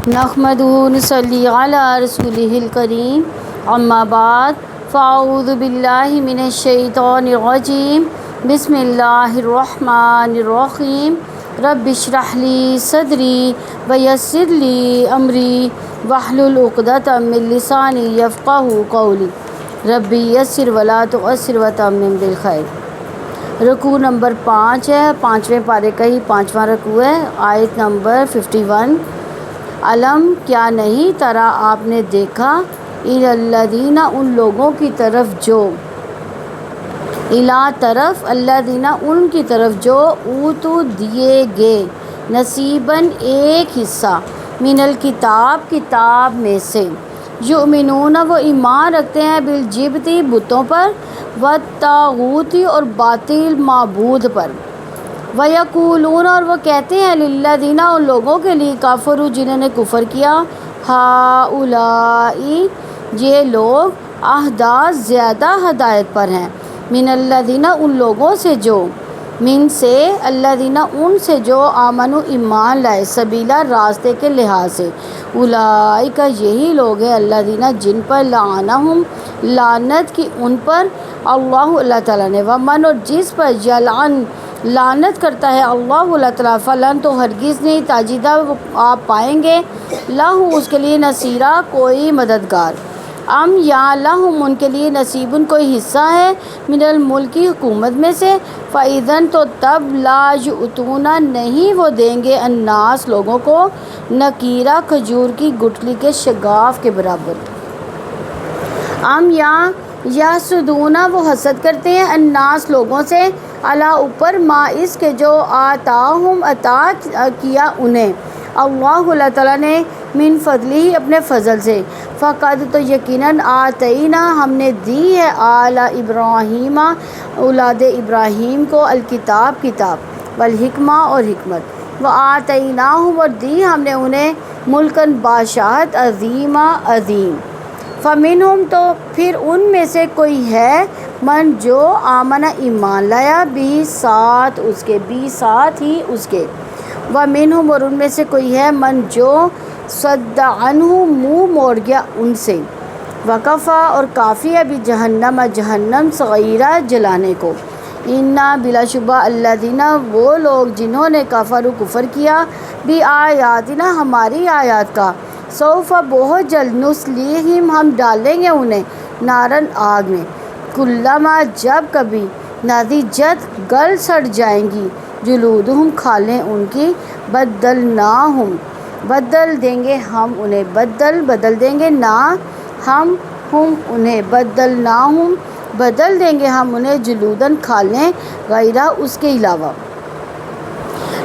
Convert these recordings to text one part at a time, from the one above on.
نحمدہ نصلی علی رسولہ الکریم اما بعد فاعوذ باللہ من الشیطان الرجیم بسم اللہ الرحمن الرحیم رب اشرح لی صدری ویسر لی امری واحلل عقدۃ من لسانی یفقہوا قولی ربی یسر ولا تعسر وتمم بالخیر۔ رکوع نمبر 5 ہے، 5ویں پارے کا ہی 5واں رکوع ہے، آیت نمبر 51۔ علم کیا نہیں ترا آپ نے دیکھا الی الذین ان لوگوں کی طرف جو الا طرف الذین ان کی طرف جو اوتو دیے گئے نصیباً ایک حصہ من الکتاب کتاب میں سے یؤمنون وہ ایمان رکھتے ہیں بالجبتی بتوں پر والطاغوت اور باطل معبود پر وَيَقُولُونَ اور وہ کہتے ہیں لِلَّذِينَ ان لوگوں کے لیے کافروا جنہوں نے کفر کیا ہَؤُلَاءِ یہ لوگ اہدیٰ زیادہ ہدایت پر ہیں من الذین ان لوگوں سے جو من سے الذین ان سے جو آمنوا ایمان لائے سبیلا راستے کے لحاظ سے اولئک یہی لوگ ہیں الذین جن پر لعنہم لعنت کی ان پر اللہ تعالیٰ نے ومن اور جس پر یلعن لعنت کرتا ہے اللہ تعالیٰ فلن تو ہرگز نہیں تاجدہ آپ پائیں گے لہو اس کے لیے نصیرہ کوئی مددگار ام یا لہم ان کے لیے نصیبن کوئی حصہ ہے من الملکی حکومت میں سے فَإِذَن تو تب لا یؤتون نہیں وہ دیں گے الناس لوگوں کو نکیرہ کھجور کی گٹھلی کے شگاف کے برابر ام یا یحسدون وہ حسد کرتے ہیں الناس لوگوں سے علی اوپر ما اس کے جو آتاہم عطا کیا انہیں اللہ تعالیٰ نے من فضلی اپنے فضل سے فقد تو یقیناً آتینا ہم نے دی ہے آل ابراہیم اولاد ابراہیم کو الکتاب کتاب والحکمہ اور حکمت وآتیناہم اور دی ہم نے انہیں ملکن بادشاہت عظیمہ عظیم فمنہم تو پھر ان میں سے کوئی ہے من جو آمنہ ایمان لایا بھی ساتھ اس کے بھی ساتھ ہی اس کے ومنہم اور ان میں سے کوئی ہے من جو صد عنہ منہ موڑ گیا ان سے وکفا اور کافی ہے بھی جہنم جہنم صغیرہ جلانے کو انا بلا شبہ الذین وہ لوگ جنہوں نے کفر کیا بھی آیاتنا ہماری آیات کا سوف بہت جلد نصلیہم ہم ڈالیں گے انہیں نارن آگ میں کلما جب کبھی نضجت گل سڑ جائیں گی جلودہم کھالیں ان کی بدلناہم بدل دیں گے ہم انہیں بدل دیں گے نا ہم انہیں بدلناہم بدل دیں گے ہم انہیں جلودن کھالیں غیرہ اس کے علاوہ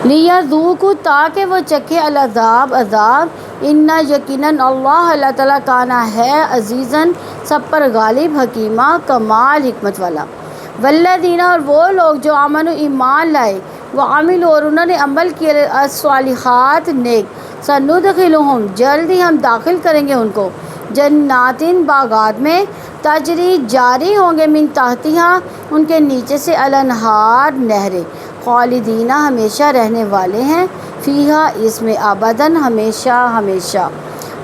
لیذوقوا تاکہ وہ چکھے العذاب عذاب ان یقیناً اللہ تعالیٰ کانا ہے عزیزاً سب پر غالب حکیمہ کمال حکمت والا والذین اور وہ لوگ جو آمنوا ایمان لائے وعملوا اور انہوں نے عمل کیے الصالحات نیک سندخلہم جلد ہی ہم داخل کریں گے ان کو جناتن باغات میں تجری جاری ہوں گے من تحتہا ان کے نیچے سے الانہار نہریں خالدین ہمیشہ رہنے والے ہیں فیہا اس میں ابداً ہمیشہ ہمیشہ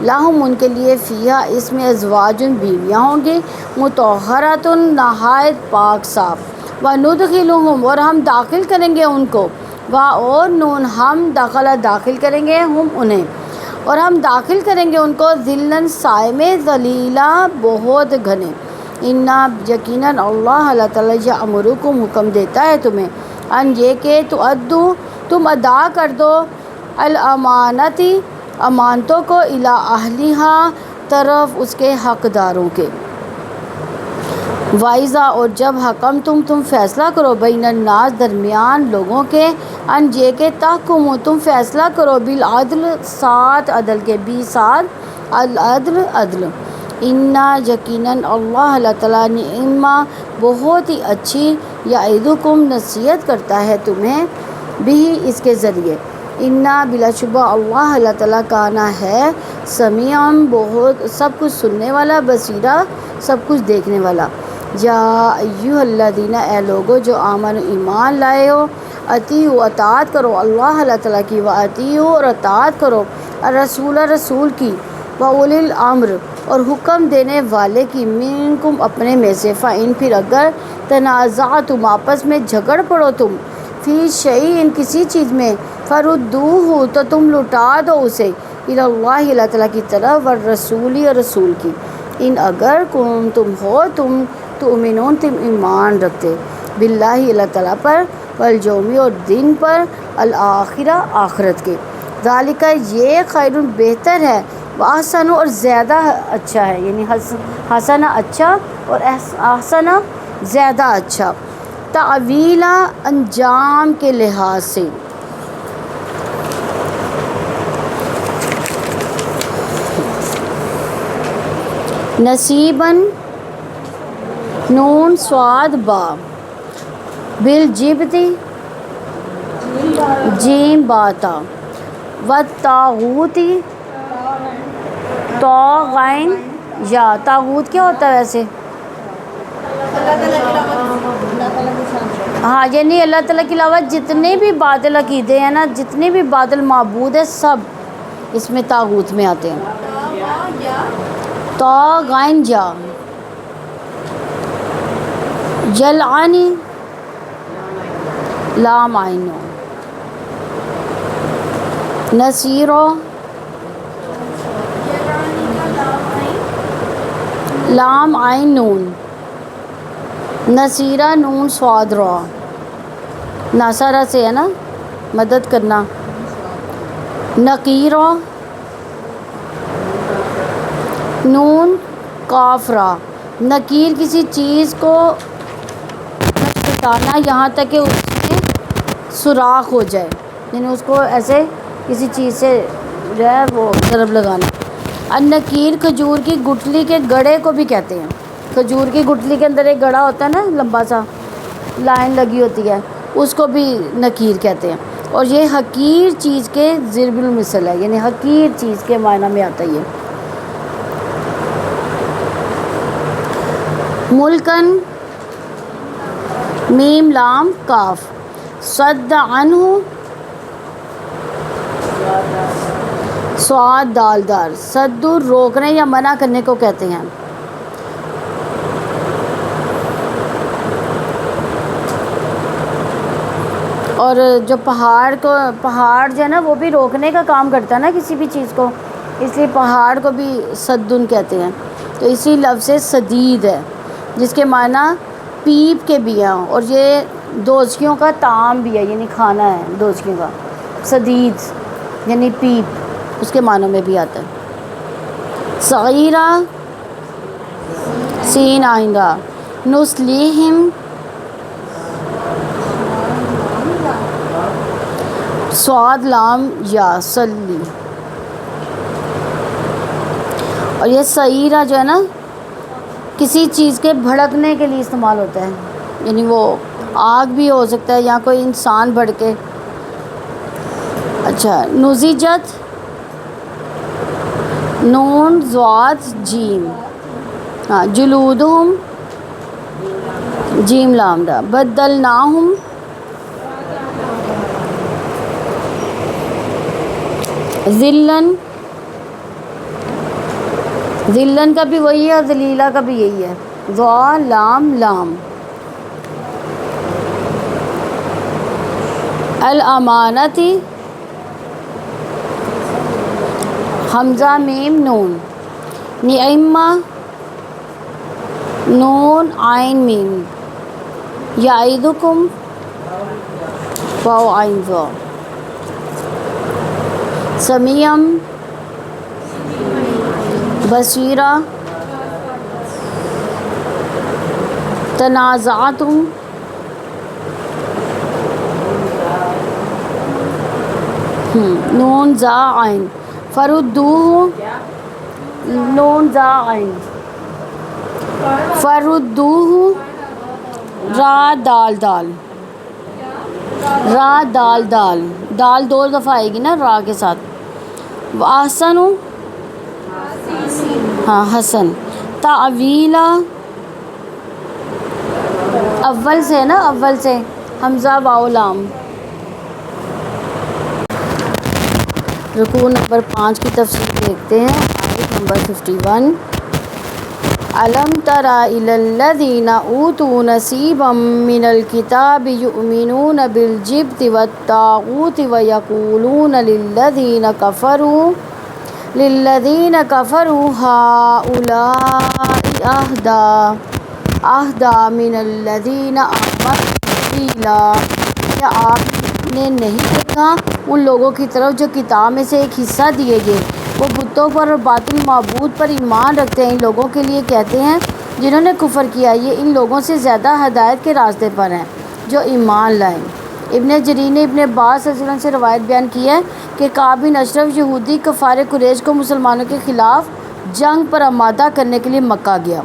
لہم ان کے لیے فیہا اس میں ازواجن بیویاں ہوں گی مطہراتن نہایت پاک صاف وندخلہم اور ہم داخل کریں گے ان کو اور نون ہم داخل کریں گے ہم انہیں اور ہم داخل کریں گے ان کو ذلن سائے میں ذلیلا بہت گھنے انا یقیناً اللہ تعالیٰ یامرکم حکم دیتا ہے تمہیں ان یہ کہ تم ادا کر دو الامانتی امانتوں کو الی اہلیہا طرف اس کے حقداروں کے وائزہ اور جب حکم تم فیصلہ کرو بین الناس درمیان لوگوں کے ان یہ کہ تحکموا تم فیصلہ کرو بالعدل ساتھ عدل کے بھی ساتھ العدل عدل انا یقیناً اللہ تعالیٰ نعمہ بہت ہی اچھی یعظکم نصیحت کرتا ہے تمہیں بھی اس کے ذریعے انا بلا شبہ اللہ تعالیٰ کانا ہے سمیعاً بہت سب کچھ سننے والا بصیرہ سب کچھ دیکھنے والا یا ایھا الذین اے لوگو جو آمن ایمان لائے ہو اطیعوا اطاعت کرو اللہ تعالیٰ کی واطیعوا اور اطاعت کرو الرسول رسول کی، وَأُولِي الْأَمْرِ اور حکم دینے والے کی، منکم اپنے میں سے، فَإِن پھر اگر تنازعتم آپس میں جھگڑ پڑو تم، فی شیء کسی چیز میں، فردوہ تو تم لوٹا دو اسے، الی اللہ اللہ تعالیٰ کی طرف، والرسول اور رسول کی، ان اگر کنتم ہو تم تؤمنون تم ایمان رکھتے، باللہ اللہ تعالیٰ پر، والیوم اور دن پر، الآخرہ آخرت کے، ذالک یہ خیر بہتر ہے، واحسن اور زیادہ اچھا ہے، یعنی حسن اچھا اور احسن زیادہ اچھا، تعویلا انجام کے لحاظ سے۔ نصیباً نون صاد با، بالجبتی جیم باتا، والطاغوتی طاغین یا، طاغوت کیا ہوتا ہے ویسے؟ ہاں یعنی اللہ تعالیٰ کے علاوہ جتنے بھی باطل عقیدے ہیں نا، جتنے بھی باطل معبود ہیں، سب اس میں طاغوت میں آتے ہیں۔ طاغین جا، یلعنی لام عین، نصیرو لام عین نون، نصیرہ نون صاد را، ناصرہ سے ہے نا مدد کرنا، نقیرہ نون قاف را، نقیر کسی چیز کو ہٹانا یہاں تک کہ اس میں سوراخ ہو جائے، یعنی اس کو ایسے کسی چیز سے جو ہے وہ ضرب لگانا۔ النقیر کھجور کی گٹھلی کے گڑھے کو بھی کہتے ہیں، کھجور کی گٹھلی کے اندر ایک گڑھا ہوتا ہے نا، لمبا سا لائن لگی ہوتی ہے، اس کو بھی نقیر کہتے ہیں، اور یہ حقیر چیز کے ضرب المثل ہے، یعنی حقیر چیز کے معنی میں آتا ہے یہ۔ ملکن میم لام کاف، صد عنہ صاد دال دار، صد روکنے یا منع کرنے کو کہتے ہیں۔ اور جو پہاڑ جو ہے نا وہ بھی روکنے کا کام کرتا ہے نا کسی بھی چیز کو، اس لیے پہاڑ کو بھی صدن کہتے ہیں، تو اسی لفظ سے صدید ہے جس کے معنی پیپ کے بھی ہیں، اور یہ دوزکیوں کا طعام بھی ہے، یعنی کھانا ہے دوزکیوں کا، صدید یعنی پیپ اس کے معنوں میں بھی آتا ہے۔ صغیرہ سین آئندہ، نسلیہم صاد لام یا، صلی، اور یہ صغیرہ جو ہے نا کسی چیز کے بھڑکنے کے لیے استعمال ہوتا ہے، یعنی وہ آگ بھی ہو سکتا ہے یا کوئی انسان بھڑکے۔ اچھا، نزیجت نون ضاد جیم، ہاں، جلودہم جیم لام دا، بدلناہم ذلن، ذلن کا بھی وہی ہے اور ذلیلہ کا بھی یہی ہے، ذا لام لام۔ الامانتی حمزہ میم نون، نعمہ نون عین میم، یعیدکم واو عین ذا، سمیعم بصیرہ، تنازعتم نون زا عین، فردوہ نون زا عین، فردوہ را دال دال، را دال دال، دال دو دفعہ آئے گی نا را کے ساتھ، وآحسن ہاں حسن، تعویلا اول سے ہے نا، اول سے حمزہ واو لام، رکوع نمبر 5 کی تفسیر دیکھتے ہیں، آیت نمبر 51۔ الم تر الی الذین اوتوا نصیبا من الکتاب یؤمنون بالجبت والطاغوت ویقولون للذین کفروا ہؤلاء اہدی من الذین آمنوا سبیلا۔ کیا آپ نے نہیں دیکھا ان لوگوں کی طرف جو کتاب میں سے ایک حصہ دیے گئے، وہ بتوں پر اور باطل معبود پر ایمان رکھتے ہیں، ان لوگوں کے لیے کہتے ہیں جنہوں نے کفر کیا، یہ ان لوگوں سے زیادہ ہدایت کے راستے پر ہیں جو ایمان لائیں۔ ابن جریر نے ابن عباس صلی اللہ علیہ وسلم سے روایت بیان کی ہے کہ کعب بن اشرف یہودی کفار قریش کو مسلمانوں کے خلاف جنگ پر آمادہ کرنے کے لیے مکہ گیا،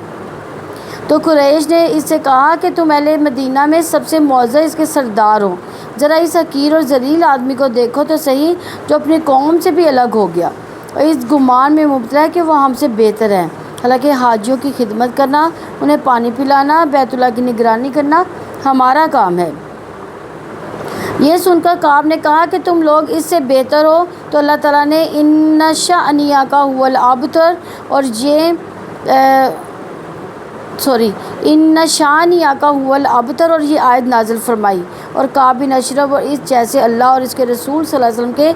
تو قریش نے اس سے کہا کہ تم اہل مدینہ میں سب سے معزز اس کے سردار ہو، ذرا اس حقیر اور ذلیل آدمی کو دیکھو تو صحیح جو اپنی قوم سے بھی الگ ہو گیا اور اس گمان میں مبتلا ہے کہ وہ ہم سے بہتر ہے، حالانکہ حاجیوں کی خدمت کرنا، انہیں پانی پلانا، بیت اللہ کی نگرانی کرنا ہمارا کام ہے۔ یہ سن کر کعب نے کہا کہ تم لوگ اس سے بہتر ہو، تو اللہ تعالیٰ نے ان شأنک ھو الابتر اور یہ آیت نازل فرمائی، اور کعب بن اشرف اور اس جیسے اللہ اور اس کے رسول صلی اللہ علیہ وسلم کے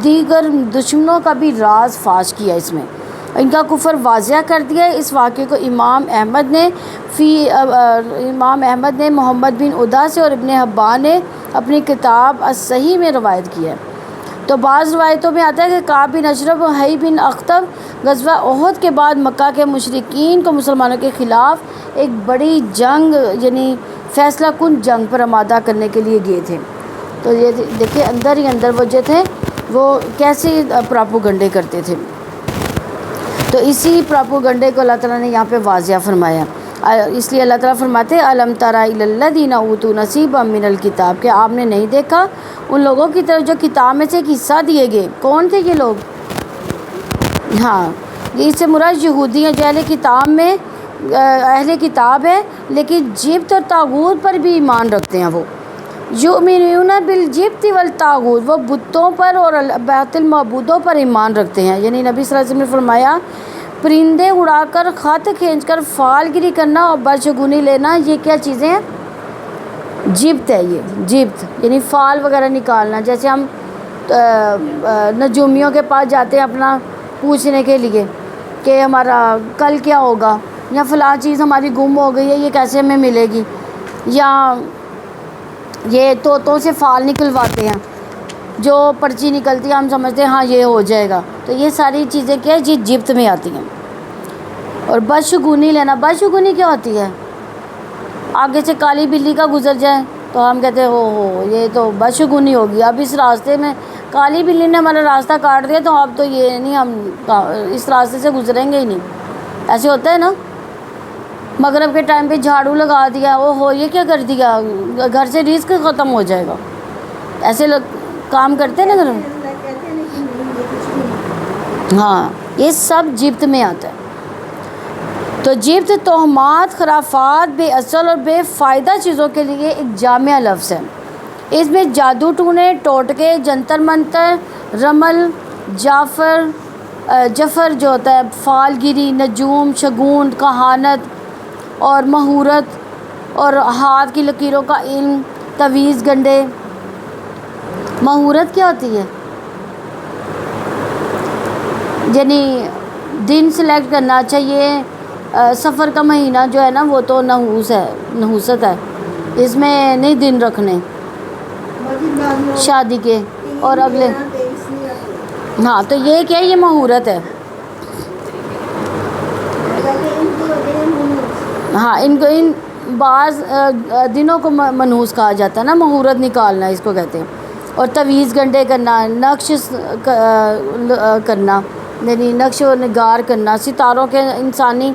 دیگر دشمنوں کا بھی راز فاش کیا، اس میں ان کا کفر واضح کر دیا ہے۔ اس واقعے کو امام احمد نے محمد بن عدا سے اور ابن حبان نے اپنی کتاب الصحیح میں روایت کی ہے۔ تو بعض روایتوں میں آتا ہے کہ کعب بن اشرف اور حی بن اخطب غزوہ احد کے بعد مکہ کے مشرکین کو مسلمانوں کے خلاف ایک بڑی جنگ یعنی فیصلہ کن جنگ پر آمادہ کرنے کے لیے گئے تھے۔ تو یہ دیکھیں اندر ہی اندر وہ جو تھے وہ کیسے پراپوگنڈے کرتے تھے، تو اسی پراپوگنڈے کو اللہ تعالیٰ نے یہاں پہ واضح فرمایا۔ اس لیے اللہ تعالیٰ فرماتے ہیں الم تر الی الذین اوتوا نصیبا من الکتاب، کہ آپ نے نہیں دیکھا ان لوگوں کی طرف جو کتاب میں سے ایک حصہ دیے گئے۔ کون تھے یہ لوگ؟ ہاں، یہ اس سے مراد یہودی ہیں جو اہل کتاب ہے لیکن جبت اور طاغوت پر بھی ایمان رکھتے ہیں۔ وہ یؤمنون بالجبت والطاغوت، وہ بتوں پر اور باطل معبودوں پر ایمان رکھتے ہیں، یعنی نبی صلی اللہ علیہ وسلم نے فرمایا پرندے اڑا کر، خط کھینچ کر فال گیری کرنا اور بدشگونی لینا، یہ کیا چیزیں ہیں؟ جبت ہے۔ یہ جبت یعنی فال وغیرہ نکالنا، جیسے ہم نجومیوں کے پاس جاتے ہیں اپنا پوچھنے کے لیے کہ ہمارا کل کیا ہوگا، یا فلاں چیز ہماری گم ہو گئی ہے یہ کیسے ہمیں ملے گی، یا یہ طوطوں سے فال نکلواتے ہیں، جو پرچی نکلتی ہے ہم سمجھتے ہیں ہاں یہ ہو جائے گا، تو یہ ساری چیزیں کیا ہے جی جبت میں آتی ہیں۔ اور بدشگونی لینا، بدشگونی کیا ہوتی ہے؟ آگے سے کالی بلی کا گزر جائے تو ہم کہتے ہیں ہو یہ تو بدشگونی ہوگی، اب اس راستے میں کالی بلی نے ہمارا راستہ کاٹ دیا تو اب تو یہ نہیں، ہم اس راستے سے گزریں گے ہی نہیں، ایسے ہوتا ہے نا۔ مغرب کے ٹائم پہ جھاڑو لگا دیا، یہ کیا کر دیا، گھر سے رزق ختم ہو جائے گا، ایسے لوگ کام کرتے ہیں نا گھر میں۔ ہاں، یہ سب جبت میں آتا ہے۔ تو جبت توہمات، خرافات، بے اصل اور بے فائدہ چیزوں کے لیے ایک جامع لفظ ہے۔ اس میں جادو ٹونے، ٹوٹکے، جنتر منتر، رمل، جفر جو ہوتا ہے، فال گیری، نجوم، شگون، کہانت اور مہورت اور ہاتھ کی لکیروں کا علم، تویز گنڈے۔ مہورت کیا ہوتی ہے؟ یعنی دن سلیکٹ کرنا چاہیے۔ سفر کا مہینہ جو ہے نا وہ تو نحوست ہے، اس میں نہیں دن رکھنے شادی کے اور اگلے، ہاں تو یہ کیا ہے، یہ مہورت ہے۔ ہاں، ان بعض دنوں کو منحوس کہا جاتا ہے نا، مہورت نکالنا اس کو کہتے ہیں۔ اور تویز گنڈے کرنا، نقش کرنا یعنی نقش و نگار کرنا، ستاروں کے انسانی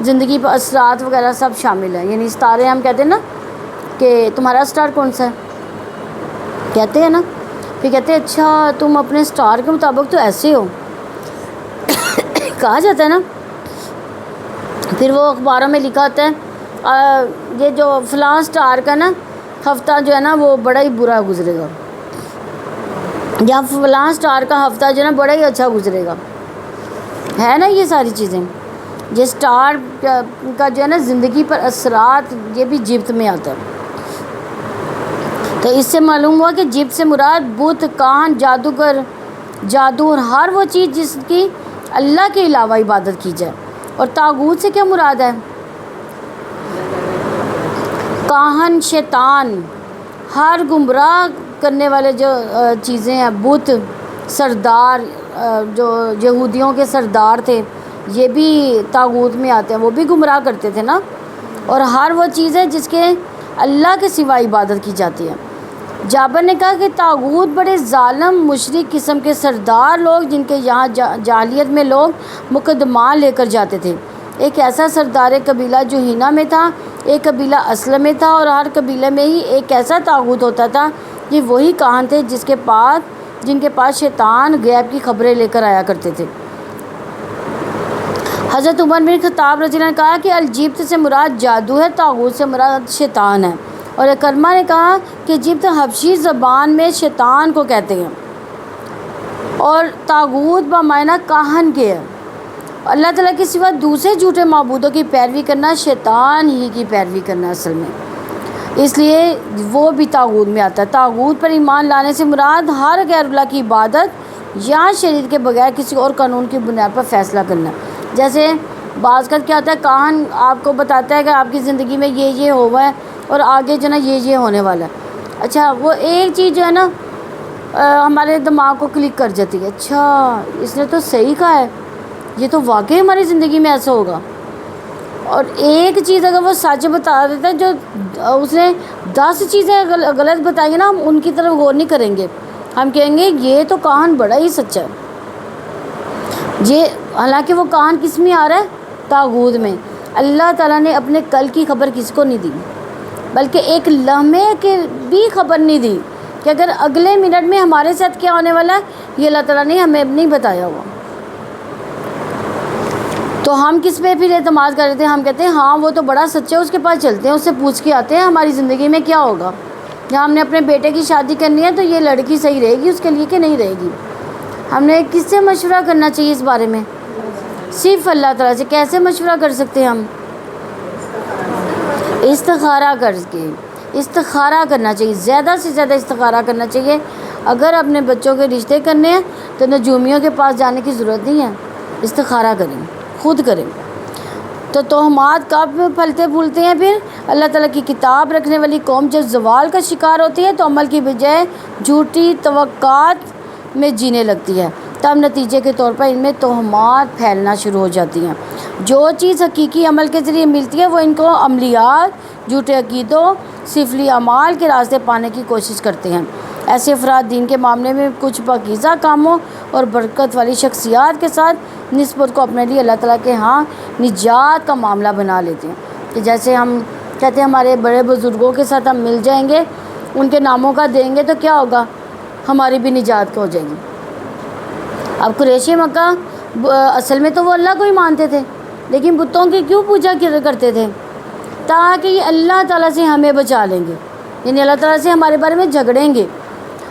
زندگی پر اثرات وغیرہ سب شامل ہیں۔ یعنی ستارے ہم کہتے ہیں نا کہ تمہارا سٹار کون سا ہے، کہتے ہیں نا، پھر کہتے ہیں اچھا تم اپنے سٹار کے مطابق تو ایسے ہو، کہا جاتا ہے نا۔ پھر وہ اخباروں میں لکھا ہوتا ہے یہ جو فلاں سٹار کا نا ہفتہ جو ہے نا وہ بڑا ہی برا گزرے گا، یا فلاں اسٹار کا ہفتہ جو ہے نا بڑا ہی اچھا گزرے گا، ہے نا یہ ساری چیزیں. یہ اسٹار کا جو ہے نا زندگی پر اثرات یہ بھی جبت میں آتا ہے. تو اس سے معلوم ہوا کہ جبت سے مراد بت، کاہن، جادوگر، جادو اور ہر وہ چیز جس کی اللہ کے علاوہ عبادت کی جائے. اور طاغوت سے کیا مراد ہے؟ کاہن، شیطان، ہر گمراہ کرنے والے جو چیزیں ہیں، بت، سردار، جو یہودیوں کے سردار تھے یہ بھی طاغوت میں آتے ہیں، وہ بھی گمراہ کرتے تھے نا. اور ہر وہ چیز ہے جس کے اللہ کے سوا عبادت کی جاتی ہے. جابر نے کہا کہ طاغوت بڑے ظالم مشرک قسم کے سردار لوگ جن کے یہاں جاہلیت میں لوگ مقدمان لے کر جاتے تھے. ایک ایسا سردار قبیلہ جوہینہ میں تھا، ایک قبیلہ اسلم میں تھا، اور ہر قبیلے میں ہی ایک ایسا طاغوت ہوتا تھا. یہ وہی کاہن تھے جن کے پاس شیطان غیب کی خبریں لے کر آیا کرتے تھے. حضرت عمر بن خطاب رضی اللہ عنہ نے کہا کہ الجبت سے مراد جادو ہے، طاغوت سے مراد شیطان ہے. اور اکرمہ نے کہا کہ جبت حبشی زبان میں شیطان کو کہتے ہیں اور طاغوت بمعنی کاہن کے ہے. اللہ تعالیٰ کے سوا دوسرے جھوٹے معبودوں کی پیروی کرنا شیطان ہی کی پیروی کرنا اصل میں، اس لیے وہ بھی طاغوت میں آتا ہے. طاغوت پر ایمان لانے سے مراد ہر غیر اللہ کی عبادت یا شریعت کے بغیر کسی اور قانون کی بنیاد پر فیصلہ کرنا. جیسے بعض کا کیا ہوتا ہے، کاہن آپ کو بتاتا ہے کہ آپ کی زندگی میں یہ ہوا ہے اور آگے جو ہے نا یہ ہونے والا ہے. اچھا وہ ایک چیز جو ہے نا ہمارے دماغ کو کلک کر جاتی ہے، اچھا اس نے تو صحیح کہا ہے، یہ تو واقعی ہماری زندگی میں ایسا ہوگا. اور ایک چیز اگر وہ سچ بتا دیتا ہے، جو اس نے 10 چیزیں غلط بتائیں گے نا، ہم ان کی طرف غور نہیں کریں گے، ہم کہیں گے یہ تو کاہن بڑا ہی سچا ہے. یہ حالانکہ وہ کاہن کس میں آ رہا ہے؟ طاغوت میں. اللہ تعالیٰ نے اپنے کل کی خبر کس کو نہیں دی، بلکہ ایک لمحے کی بھی خبر نہیں دی کہ اگر اگلے منٹ میں ہمارے ساتھ کیا ہونے والا ہے، یہ اللہ تعالیٰ نے ہمیں نہیں بتایا ہوا. تو ہم کس پہ پھر اعتماد کر رہے تھے؟ ہم کہتے ہیں ہاں وہ تو بڑا سچا ہے، اس کے پاس چلتے ہیں، اس سے پوچھ کے آتے ہیں ہماری زندگی میں کیا ہوگا. یا ہم نے اپنے بیٹے کی شادی کرنی ہے تو یہ لڑکی صحیح رہے گی اس کے لیے کہ نہیں رہے گی. ہم نے کس سے مشورہ کرنا چاہیے اس بارے میں؟ صرف اللہ تعالیٰ سے. کیسے مشورہ کر سکتے ہیں ہم؟ استخارہ کر کے. استخارہ کرنا چاہیے، زیادہ سے زیادہ استخارہ کرنا چاہیے. اگر اپنے بچوں کے رشتے کرنے ہیں تو نجومیوں کے پاس جانے کی ضرورت نہیں ہے، استخارہ کریں، خود کریں. تو توہمات کب پھلتے پھولتے ہیں؟ پھر اللہ تعالیٰ کی کتاب رکھنے والی قوم جب زوال کا شکار ہوتی ہے تو عمل کی بجائے جھوٹی توقعات میں جینے لگتی ہے، تب نتیجے کے طور پر ان میں توہمات پھیلنا شروع ہو جاتی ہیں. جو چیز حقیقی عمل کے ذریعے ملتی ہے وہ ان کو عملیات، جھوٹے عقیدوں، سفلی اعمال کے راستے پانے کی کوشش کرتے ہیں. ایسے افراد دین کے معاملے میں کچھ پاکیزہ کاموں اور برکت والی شخصیات کے ساتھ نسبت کو اپنے لیے اللہ تعالیٰ کے ہاں نجات کا معاملہ بنا لیتے ہیں. کہ جیسے ہم کہتے ہیں ہمارے بڑے بزرگوں کے ساتھ ہم مل جائیں گے، ان کے ناموں کا دیں گے تو کیا ہوگا؟ ہماری بھی نجات ہو جائے گی. اب قریش مکہ اصل میں تو وہ اللہ کو ہی مانتے تھے، لیکن بتوں کی کیوں پوجا کرتے تھے؟ تاکہ یہ اللہ تعالیٰ سے ہمیں بچا لیں گے، یعنی اللہ تعالیٰ سے ہمارے بارے میں جھگڑیں گے.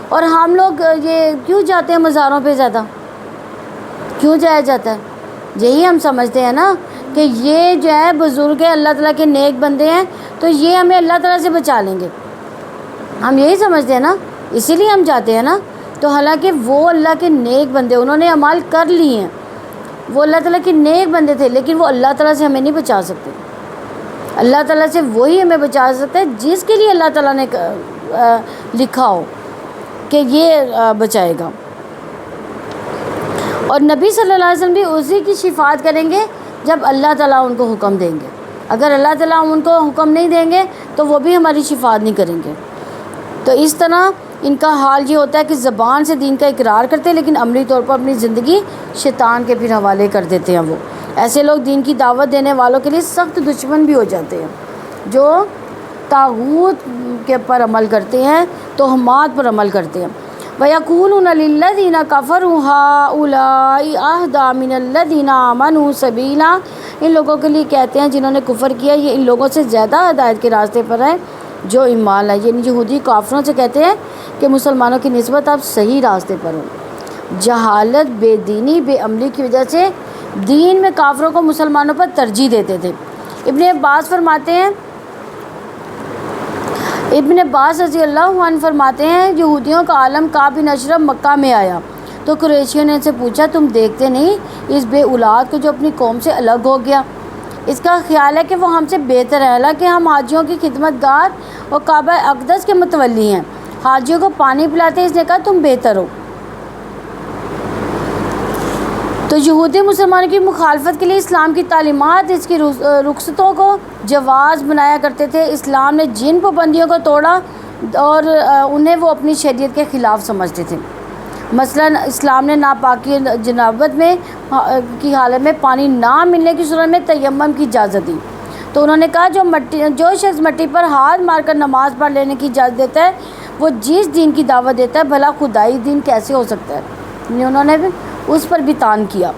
اور ہم لوگ یہ کیوں جاتے ہیں مزاروں پہ؟ زیادہ کیوں جایا جاتا ہے؟ یہی ہم سمجھتے ہیں نا کہ یہ جو ہے بزرگ ہے، اللہ تعالیٰ کے نیک بندے ہیں، تو یہ ہمیں اللہ تعالیٰ سے بچا لیں گے. ہم یہی سمجھتے ہیں نا، اسی لیے ہم جاتے ہیں نا. تو حالانکہ وہ اللہ کے نیک بندے، انہوں نے اعمال کر لی ہیں، وہ اللہ تعالیٰ کے نیک بندے تھے، لیکن وہ اللہ تعالیٰ سے ہمیں نہیں بچا سکتے. اللہ تعالیٰ سے وہی ہمیں بچا سکتا ہے جس کے لیے اللہ تعالیٰ نے لکھا ہو کہ یہ بچائے گا. اور نبی صلی اللہ علیہ وسلم بھی اسی کی شفاعت کریں گے جب اللہ تعالیٰ ان کو حکم دیں گے. اگر اللہ تعالیٰ ان کو حکم نہیں دیں گے تو وہ بھی ہماری شفاعت نہیں کریں گے. تو اس طرح ان کا حال یہ ہوتا ہے کہ زبان سے دین کا اقرار کرتے ہیں لیکن عملی طور پر اپنی زندگی شیطان کے پھر حوالے کر دیتے ہیں. وہ ایسے لوگ دین کی دعوت دینے والوں کے لیے سخت دشمن بھی ہو جاتے ہیں، جو طاغوت کے پر عمل کرتے ہیں، توہمات پر عمل کرتے ہیں. وَيَقُولُونَ لِلَّذِينَ كَفَرُوا هَؤُلَاءِ أَهْدَىٰ مِنَ الَّذِينَ آمَنُوا سَبِيلًا. ان لوگوں کے لیے کہتے ہیں جنہوں نے کفر کیا، یہ ان لوگوں سے زیادہ ہدایت کے راستے پر ہے. جو ایمان لائے، یعنی یہودی کافروں سے کہتے ہیں کہ مسلمانوں کی نسبت آپ صحیح راستے پر ہو۔ جہالت، بے دینی، بے عملی کی وجہ سے دین میں کافروں کو مسلمانوں پر ترجیح دیتے تھے۔ ابن عباس رضی اللہ عنہ فرماتے ہیں یہودیوں کا عالم کعب بن اشرف مکہ میں آیا تو قریشیوں نے ان سے پوچھا تم دیکھتے نہیں اس بے اولاد کو جو اپنی قوم سے الگ ہو گیا؟ اس کا خیال ہے کہ وہ ہم سے بہتر ہے، حالانکہ ہم حاجیوں کی خدمت گار اور کعبہ اقدس کے متولی ہیں، حاجیوں کو پانی پلاتے ہیں، اس نے کہا تم بہتر ہو۔ تو یہودی مسلمانوں کی مخالفت کے لیے اسلام کی تعلیمات، اس کی رخصتوں کو جواز بنایا کرتے تھے۔ اسلام نے جن پابندیوں کو توڑا اور انہیں وہ اپنی شریعت کے خلاف سمجھتے تھے۔ مثلا اسلام نے ناپاکی جنابت میں کی حالت میں پانی نہ ملنے کی صورت میں تیمم کی اجازت دی۔ تو انہوں نے کہا جو شخص مٹی پر ہاتھ مار کر نماز پڑھ لینے کی اجازت دیتا ہے وہ جس دین کی دعوت دیتا ہے بھلا خدائی دین کیسے ہو سکتا ہے؟ انہوں نے بھی اس پر بھی طعن کیا۔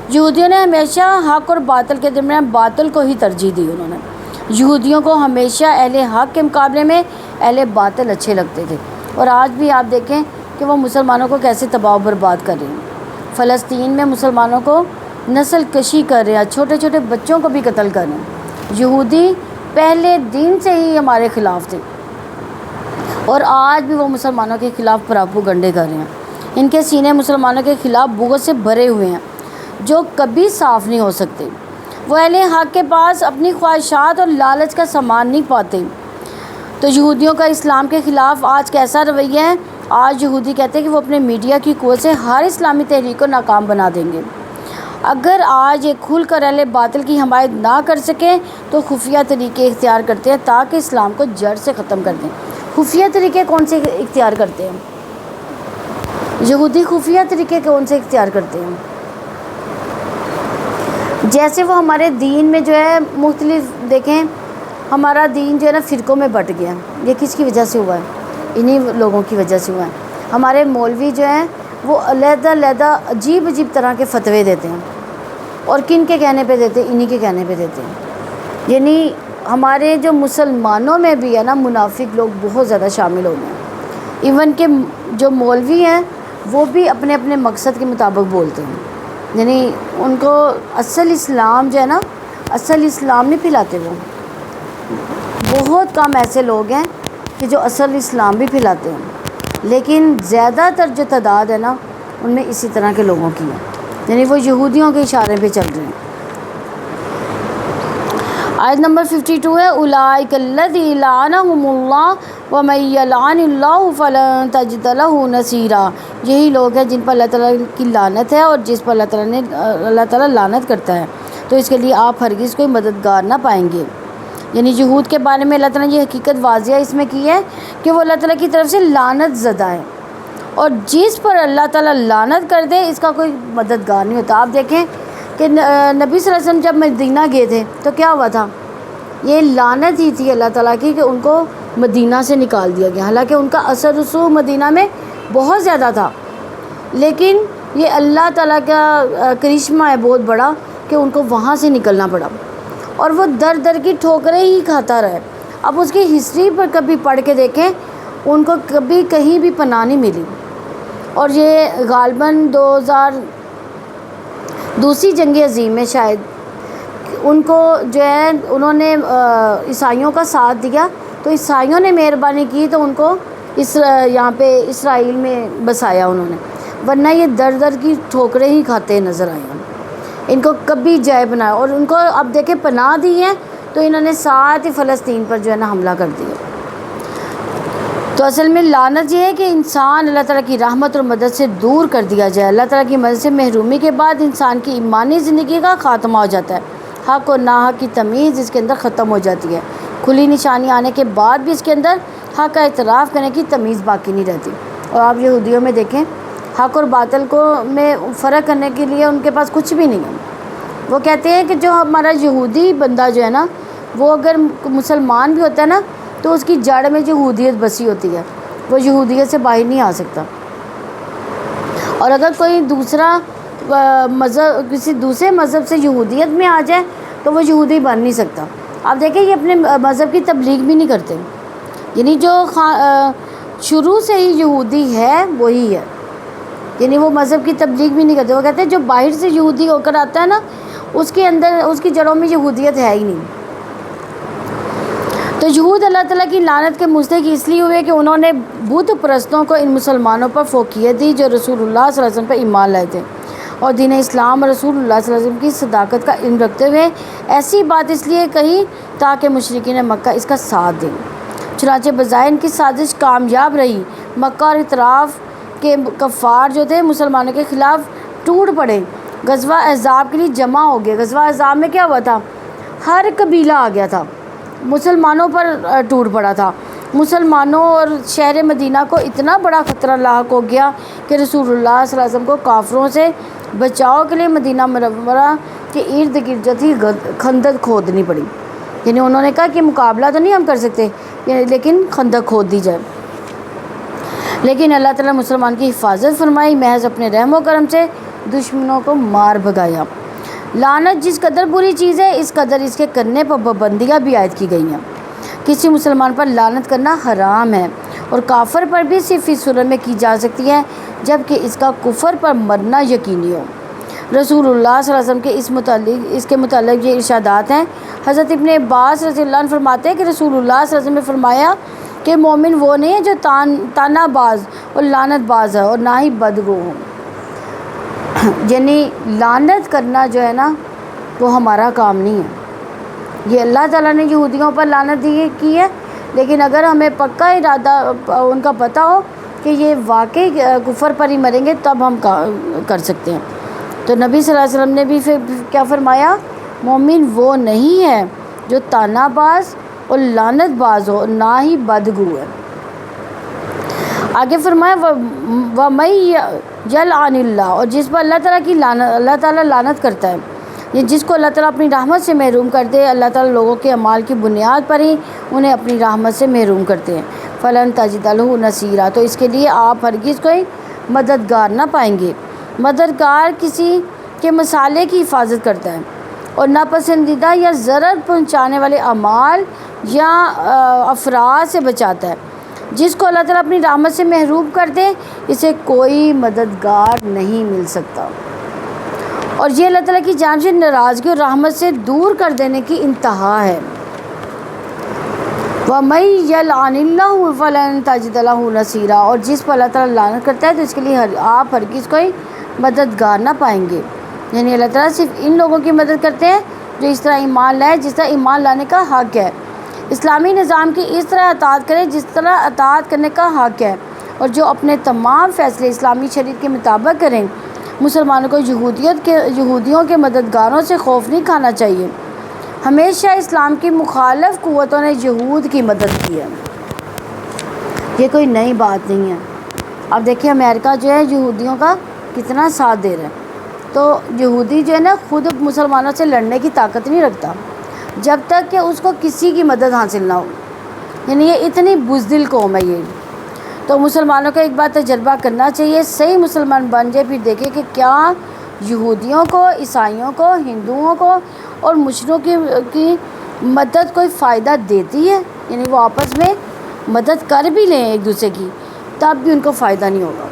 یہودیوں نے ہمیشہ حق اور باطل کے درمیان باطل کو ہی ترجیح دی۔ انہوں نے یہودیوں کو ہمیشہ اہل حق کے مقابلے میں اہل باطل اچھے لگتے تھے، اور آج بھی آپ دیکھیں کہ وہ مسلمانوں کو کیسے تباہ و برباد کر رہے ہیں۔ فلسطین میں مسلمانوں کو نسل کشی کر رہے ہیں، چھوٹے چھوٹے بچوں کو بھی قتل کر رہے ہیں۔ یہودی پہلے دن سے ہی ہمارے خلاف تھے اور آج بھی وہ مسلمانوں کے خلاف پراپوگنڈے کر رہے ہیں۔ ان کے سینے مسلمانوں کے خلاف بغض سے بھرے ہوئے ہیں جو کبھی صاف نہیں ہو سکتے۔ وہ اہل حق کے پاس اپنی خواہشات اور لالچ کا سامان نہیں پاتے۔ تو یہودیوں کا اسلام کے خلاف آج کیسا رویہ ہے؟ آج یہودی کہتے ہیں کہ وہ اپنے میڈیا کی قوت سے ہر اسلامی تحریک کو ناکام بنا دیں گے۔ اگر آج یہ کھل کر اہل باطل کی حمایت نہ کر سکیں تو خفیہ طریقے اختیار کرتے ہیں تاکہ اسلام کو جڑ سے ختم کر دیں۔ خفیہ طریقے کون سے اختیار کرتے ہیں؟ یہودی خفیہ طریقے کون سے اختیار کرتے ہیں؟ جیسے وہ ہمارے دین میں جو ہے مختلف، دیکھیں ہمارا دین جو ہے نا فرقوں میں بٹ گیا، یہ کس کی وجہ سے ہوا ہے؟ انہی لوگوں کی وجہ سے ہوا ہے۔ ہمارے مولوی جو ہیں وہ علیحدہ علیحدہ عجیب عجیب طرح کے فتوے دیتے ہیں، اور کن کے کہنے پہ دیتے ہیں؟ انہی کے کہنے پہ دیتے ہیں۔ یعنی ہمارے جو مسلمانوں میں بھی ہے نا منافق لوگ بہت زیادہ شامل ہو گئے ہیں۔ ایون کہ جو مولوی ہیں وہ بھی اپنے اپنے مقصد کے مطابق بولتے ہیں، یعنی ان کو اصل اسلام جو ہے نا، اصل اسلام نہیں پھیلاتے۔ وہ بہت کم ایسے لوگ ہیں کہ جو اصل اسلام بھی پھیلاتے ہیں، لیکن زیادہ تر جو تعداد ہے نا ان میں اسی طرح کے لوگوں کی ہے، یعنی وہ یہودیوں کے اشارے پہ چل رہے ہیں۔ آیت نمبر 52 ہے اولئک الذین لعنہم اللہ ومن یلعن اللہ فلن تجد لہ نصیرا۔ یہی لوگ ہیں جن پر اللہ تعالیٰ کی لعنت ہے، اور جس پر اللہ تعالیٰ لعنت کرتا ہے تو اس کے لیے آپ ہرگز کوئی مددگار نہ پائیں گے۔ یعنی یہود کے بارے میں اللہ تعالیٰ نے یہ حقیقت واضح اس میں کی ہے کہ وہ اللہ تعالیٰ کی طرف سے لعنت زدہ ہے، اور جس پر اللہ تعالیٰ لعنت کر دے اس کا کوئی مددگار نہیں ہوتا۔ آپ دیکھیں کہ نبی صلی اللہ علیہ وسلم جب مدینہ گئے تھے تو کیا ہوا تھا؟ یہ لعنت ہی تھی اللہ تعالیٰ کی کہ ان کو مدینہ سے نکال دیا گیا، حالانکہ ان کا اثر رسوخ مدینہ میں بہت زیادہ تھا، لیکن یہ اللہ تعالیٰ کا کرشمہ ہے بہت بڑا کہ ان کو وہاں سے نکلنا پڑا، اور وہ در در کی ٹھوکریں ہی کھاتا رہے۔ اب اس کی ہسٹری پر کبھی پڑھ کے دیکھیں، ان کو کبھی کہیں بھی پناہ نہیں ملی، اور یہ غالباً 2002 جنگ عظیم میں شاید ان کو جو ہے انہوں نے عیسائیوں کا ساتھ دیا، تو عیسائیوں نے مہربانی کی تو ان کو یہاں پہ اسرائیل میں بسایا انہوں نے، ورنہ یہ در در کی ٹھوکریں ہی کھاتے نظر آئے ہیں۔ ان کو کبھی جائے بنایا، اور ان کو اب دیکھیں پناہ دی ہے تو انہوں نے ساتھ ہی فلسطین پر جو ہے نا حملہ کر دیا۔ تو اصل میں لعنت یہ ہے کہ انسان اللہ تعالیٰ کی رحمت اور مدد سے دور کر دیا جائے۔ اللہ تعالیٰ کی مدد سے محرومی کے بعد انسان کی ایمانی زندگی کا خاتمہ ہو جاتا ہے، حق اور ناحق کی تمیز اس کے اندر ختم ہو جاتی ہے، کھلی نشانی آنے کے بعد بھی اس کے اندر حق کا اعتراف کرنے کی تمیز باقی نہیں رہتی۔ اور آپ یہودیوں میں دیکھیں حق اور باطل کو میں فرق کرنے کے لیے ان کے پاس کچھ بھی نہیں ہے۔ وہ کہتے ہیں کہ جو ہمارا یہودی بندہ جو ہے نا وہ اگر مسلمان بھی ہوتا ہے نا تو اس کی جڑ میں یہودیت بسی ہوتی ہے، وہ یہودیت سے باہر نہیں آ سکتا، اور اگر کوئی دوسرا مذہب کسی دوسرے مذہب سے یہودیت میں آ جائے تو وہ یہودی بن نہیں سکتا۔ آپ دیکھیں یہ اپنے مذہب کی تبلیغ بھی نہیں کرتے، یعنی جو شروع سے ہی یہودی ہے وہی ہے، یعنی وہ مذہب کی تبلیغ بھی نہیں کرتے. وہ کہتے ہیں جو باہر سے یہودی ہو کر آتا ہے نا، اس کے اندر اس کی جڑوں میں یہودیت ہے ہی نہیں. تو یہود اللہ تعالیٰ کی لعنت کے مستحق اس لیے ہوئے کہ انہوں نے بت پرستوں کو ان مسلمانوں پر فوقیت دی جو رسول اللہ صلی اللہ علیہ وسلم پر ایمان لائے تھے، اور دین اسلام اور رسول اللہ صلی اللہ علیہ وسلم کی صداقت کا علم رکھتے ہوئے ایسی بات اس لیے کہی تاکہ مشرکین مکہ اس کا ساتھ دیں. چنانچہ بظاہر ان کی سازش کامیاب رہی. مکہ اور اطراف کے کفار جو تھے مسلمانوں کے خلاف ٹوٹ پڑے. غزوہ احزاب کے لیے جمع ہو گئے. غزوہ احزاب میں کیا ہوا تھا؟ ہر قبیلہ آ گیا تھا، مسلمانوں پر ٹوٹ پڑا تھا. مسلمانوں اور شہر مدینہ کو اتنا بڑا خطرہ لاحق ہو گیا کہ رسول اللہ صلی اللہ علیہ وسلم کو کافروں سے بچاؤ کے لیے مدینہ منورہ کے ارد گرد جو تھی خندق کھودنی پڑی. یعنی انہوں نے کہا کہ مقابلہ تو نہیں ہم کر سکتے، لیکن خندق کھود دی جائے. لیکن اللہ تعالیٰ مسلمان کی حفاظت فرمائی، محض اپنے رحم و کرم سے دشمنوں کو مار بھگایا. لعنت جس قدر بری چیز ہے، اس قدر اس کے کرنے پر پابندیاں بھی عائد کی گئی ہیں. کسی مسلمان پر لعنت کرنا حرام ہے، اور کافر پر بھی صرف اس صورت میں کی جا سکتی ہے جب کہ اس کا کفر پر مرنا یقینی ہو. رسول اللہ صلی اللہ علیہ وسلم اس کے متعلق یہ ارشادات ہیں. حضرت ابن عباس رضی اللہ عنہ فرماتے ہیں کہ رسول اللہ صلی اللہ علیہ وسلم نے فرمایا کہ مومن وہ نہیں ہے جو تانا باز اور لعنت باز ہے، اور نہ ہی بدگو ہو. یعنی لعنت کرنا جو ہے نا وہ ہمارا کام نہیں ہے. یہ اللہ تعالیٰ نے یہودیوں پر لعنت کی ہے، لیکن اگر ہمیں پکا ارادہ ان کا پتہ ہو کہ یہ واقعی کفر پر ہی مریں گے تب ہم کر سکتے ہیں. تو نبی صلی اللہ علیہ وسلم نے بھی پھر کیا فرمایا؟ مومن وہ نہیں ہے جو تانا باز اور لعنت باز ہو، نہ ہی بدگو ہے. آگے فرمایا وَمَن یلعن اللہ، اور جس پر اللہ تعالیٰ لعنت کرتا ہے، یہ جس کو اللہ تعالیٰ اپنی رحمت سے محروم کر دے. اللہ تعالیٰ لوگوں کے اعمال کی بنیاد پر ہی انہیں اپنی رحمت سے محروم کرتے ہیں. فَلَن تَجِدَ لَهُ نَصِيرًا، تو اس کے لیے آپ ہرگز کوئی مددگار نہ پائیں گے. مددگار کسی کے مصالحے کی حفاظت کرتا ہے اور ناپسندیدہ یا ضرر پہنچانے والے اعمال یا افراد سے بچاتا ہے. جس کو اللہ تعالیٰ اپنی رحمت سے محروم کر دے اسے کوئی مددگار نہیں مل سکتا، اور یہ اللہ تعالیٰ کی جانب سے ناراضگی اور رحمت سے دور کر دینے کی انتہا ہے. وَمَن یلعن اللہ فَلَن تَجِدَ لَهُ نَصِيرًا، اور جس پر اللہ تعالیٰ لعنت کرتا ہے تو اس کے لیے آپ ہرگز کوئی مددگار نہ پائیں گے. یعنی اللہ تعالیٰ صرف ان لوگوں کی مدد کرتے ہیں جو اس طرح ایمان لائے جس طرح ایمان لانے کا حق ہے، اسلامی نظام کی اس طرح اطاعت کرے جس طرح اطاعت کرنے کا حق ہے، اور جو اپنے تمام فیصلے اسلامی شریعت کے مطابق کریں. مسلمانوں کو یہودیوں کے مددگاروں سے خوف نہیں کھانا چاہیے. ہمیشہ اسلام کی مخالف قوتوں نے یہود کی مدد کی ہے، یہ کوئی نئی بات نہیں ہے. اب دیکھیں امریکہ جو ہے یہودیوں کا کتنا ساتھ دے رہا ہے. تو یہودی جو ہے نا خود مسلمانوں سے لڑنے کی طاقت نہیں رکھتا جب تک کہ اس کو کسی کی مدد حاصل نہ ہو. یعنی یہ اتنی بزدل قوم ہے یہ. تو مسلمانوں کو ایک بار تجربہ کرنا چاہیے، صحیح مسلمان بن جائے، پھر دیکھیں کہ کیا یہودیوں کو، عیسائیوں کو، ہندوؤں کو اور مشرکوں کی مدد کوئی فائدہ دیتی ہے. یعنی وہ آپس میں مدد کر بھی لیں ایک دوسرے کی تب بھی ان کو فائدہ نہیں ہوگا.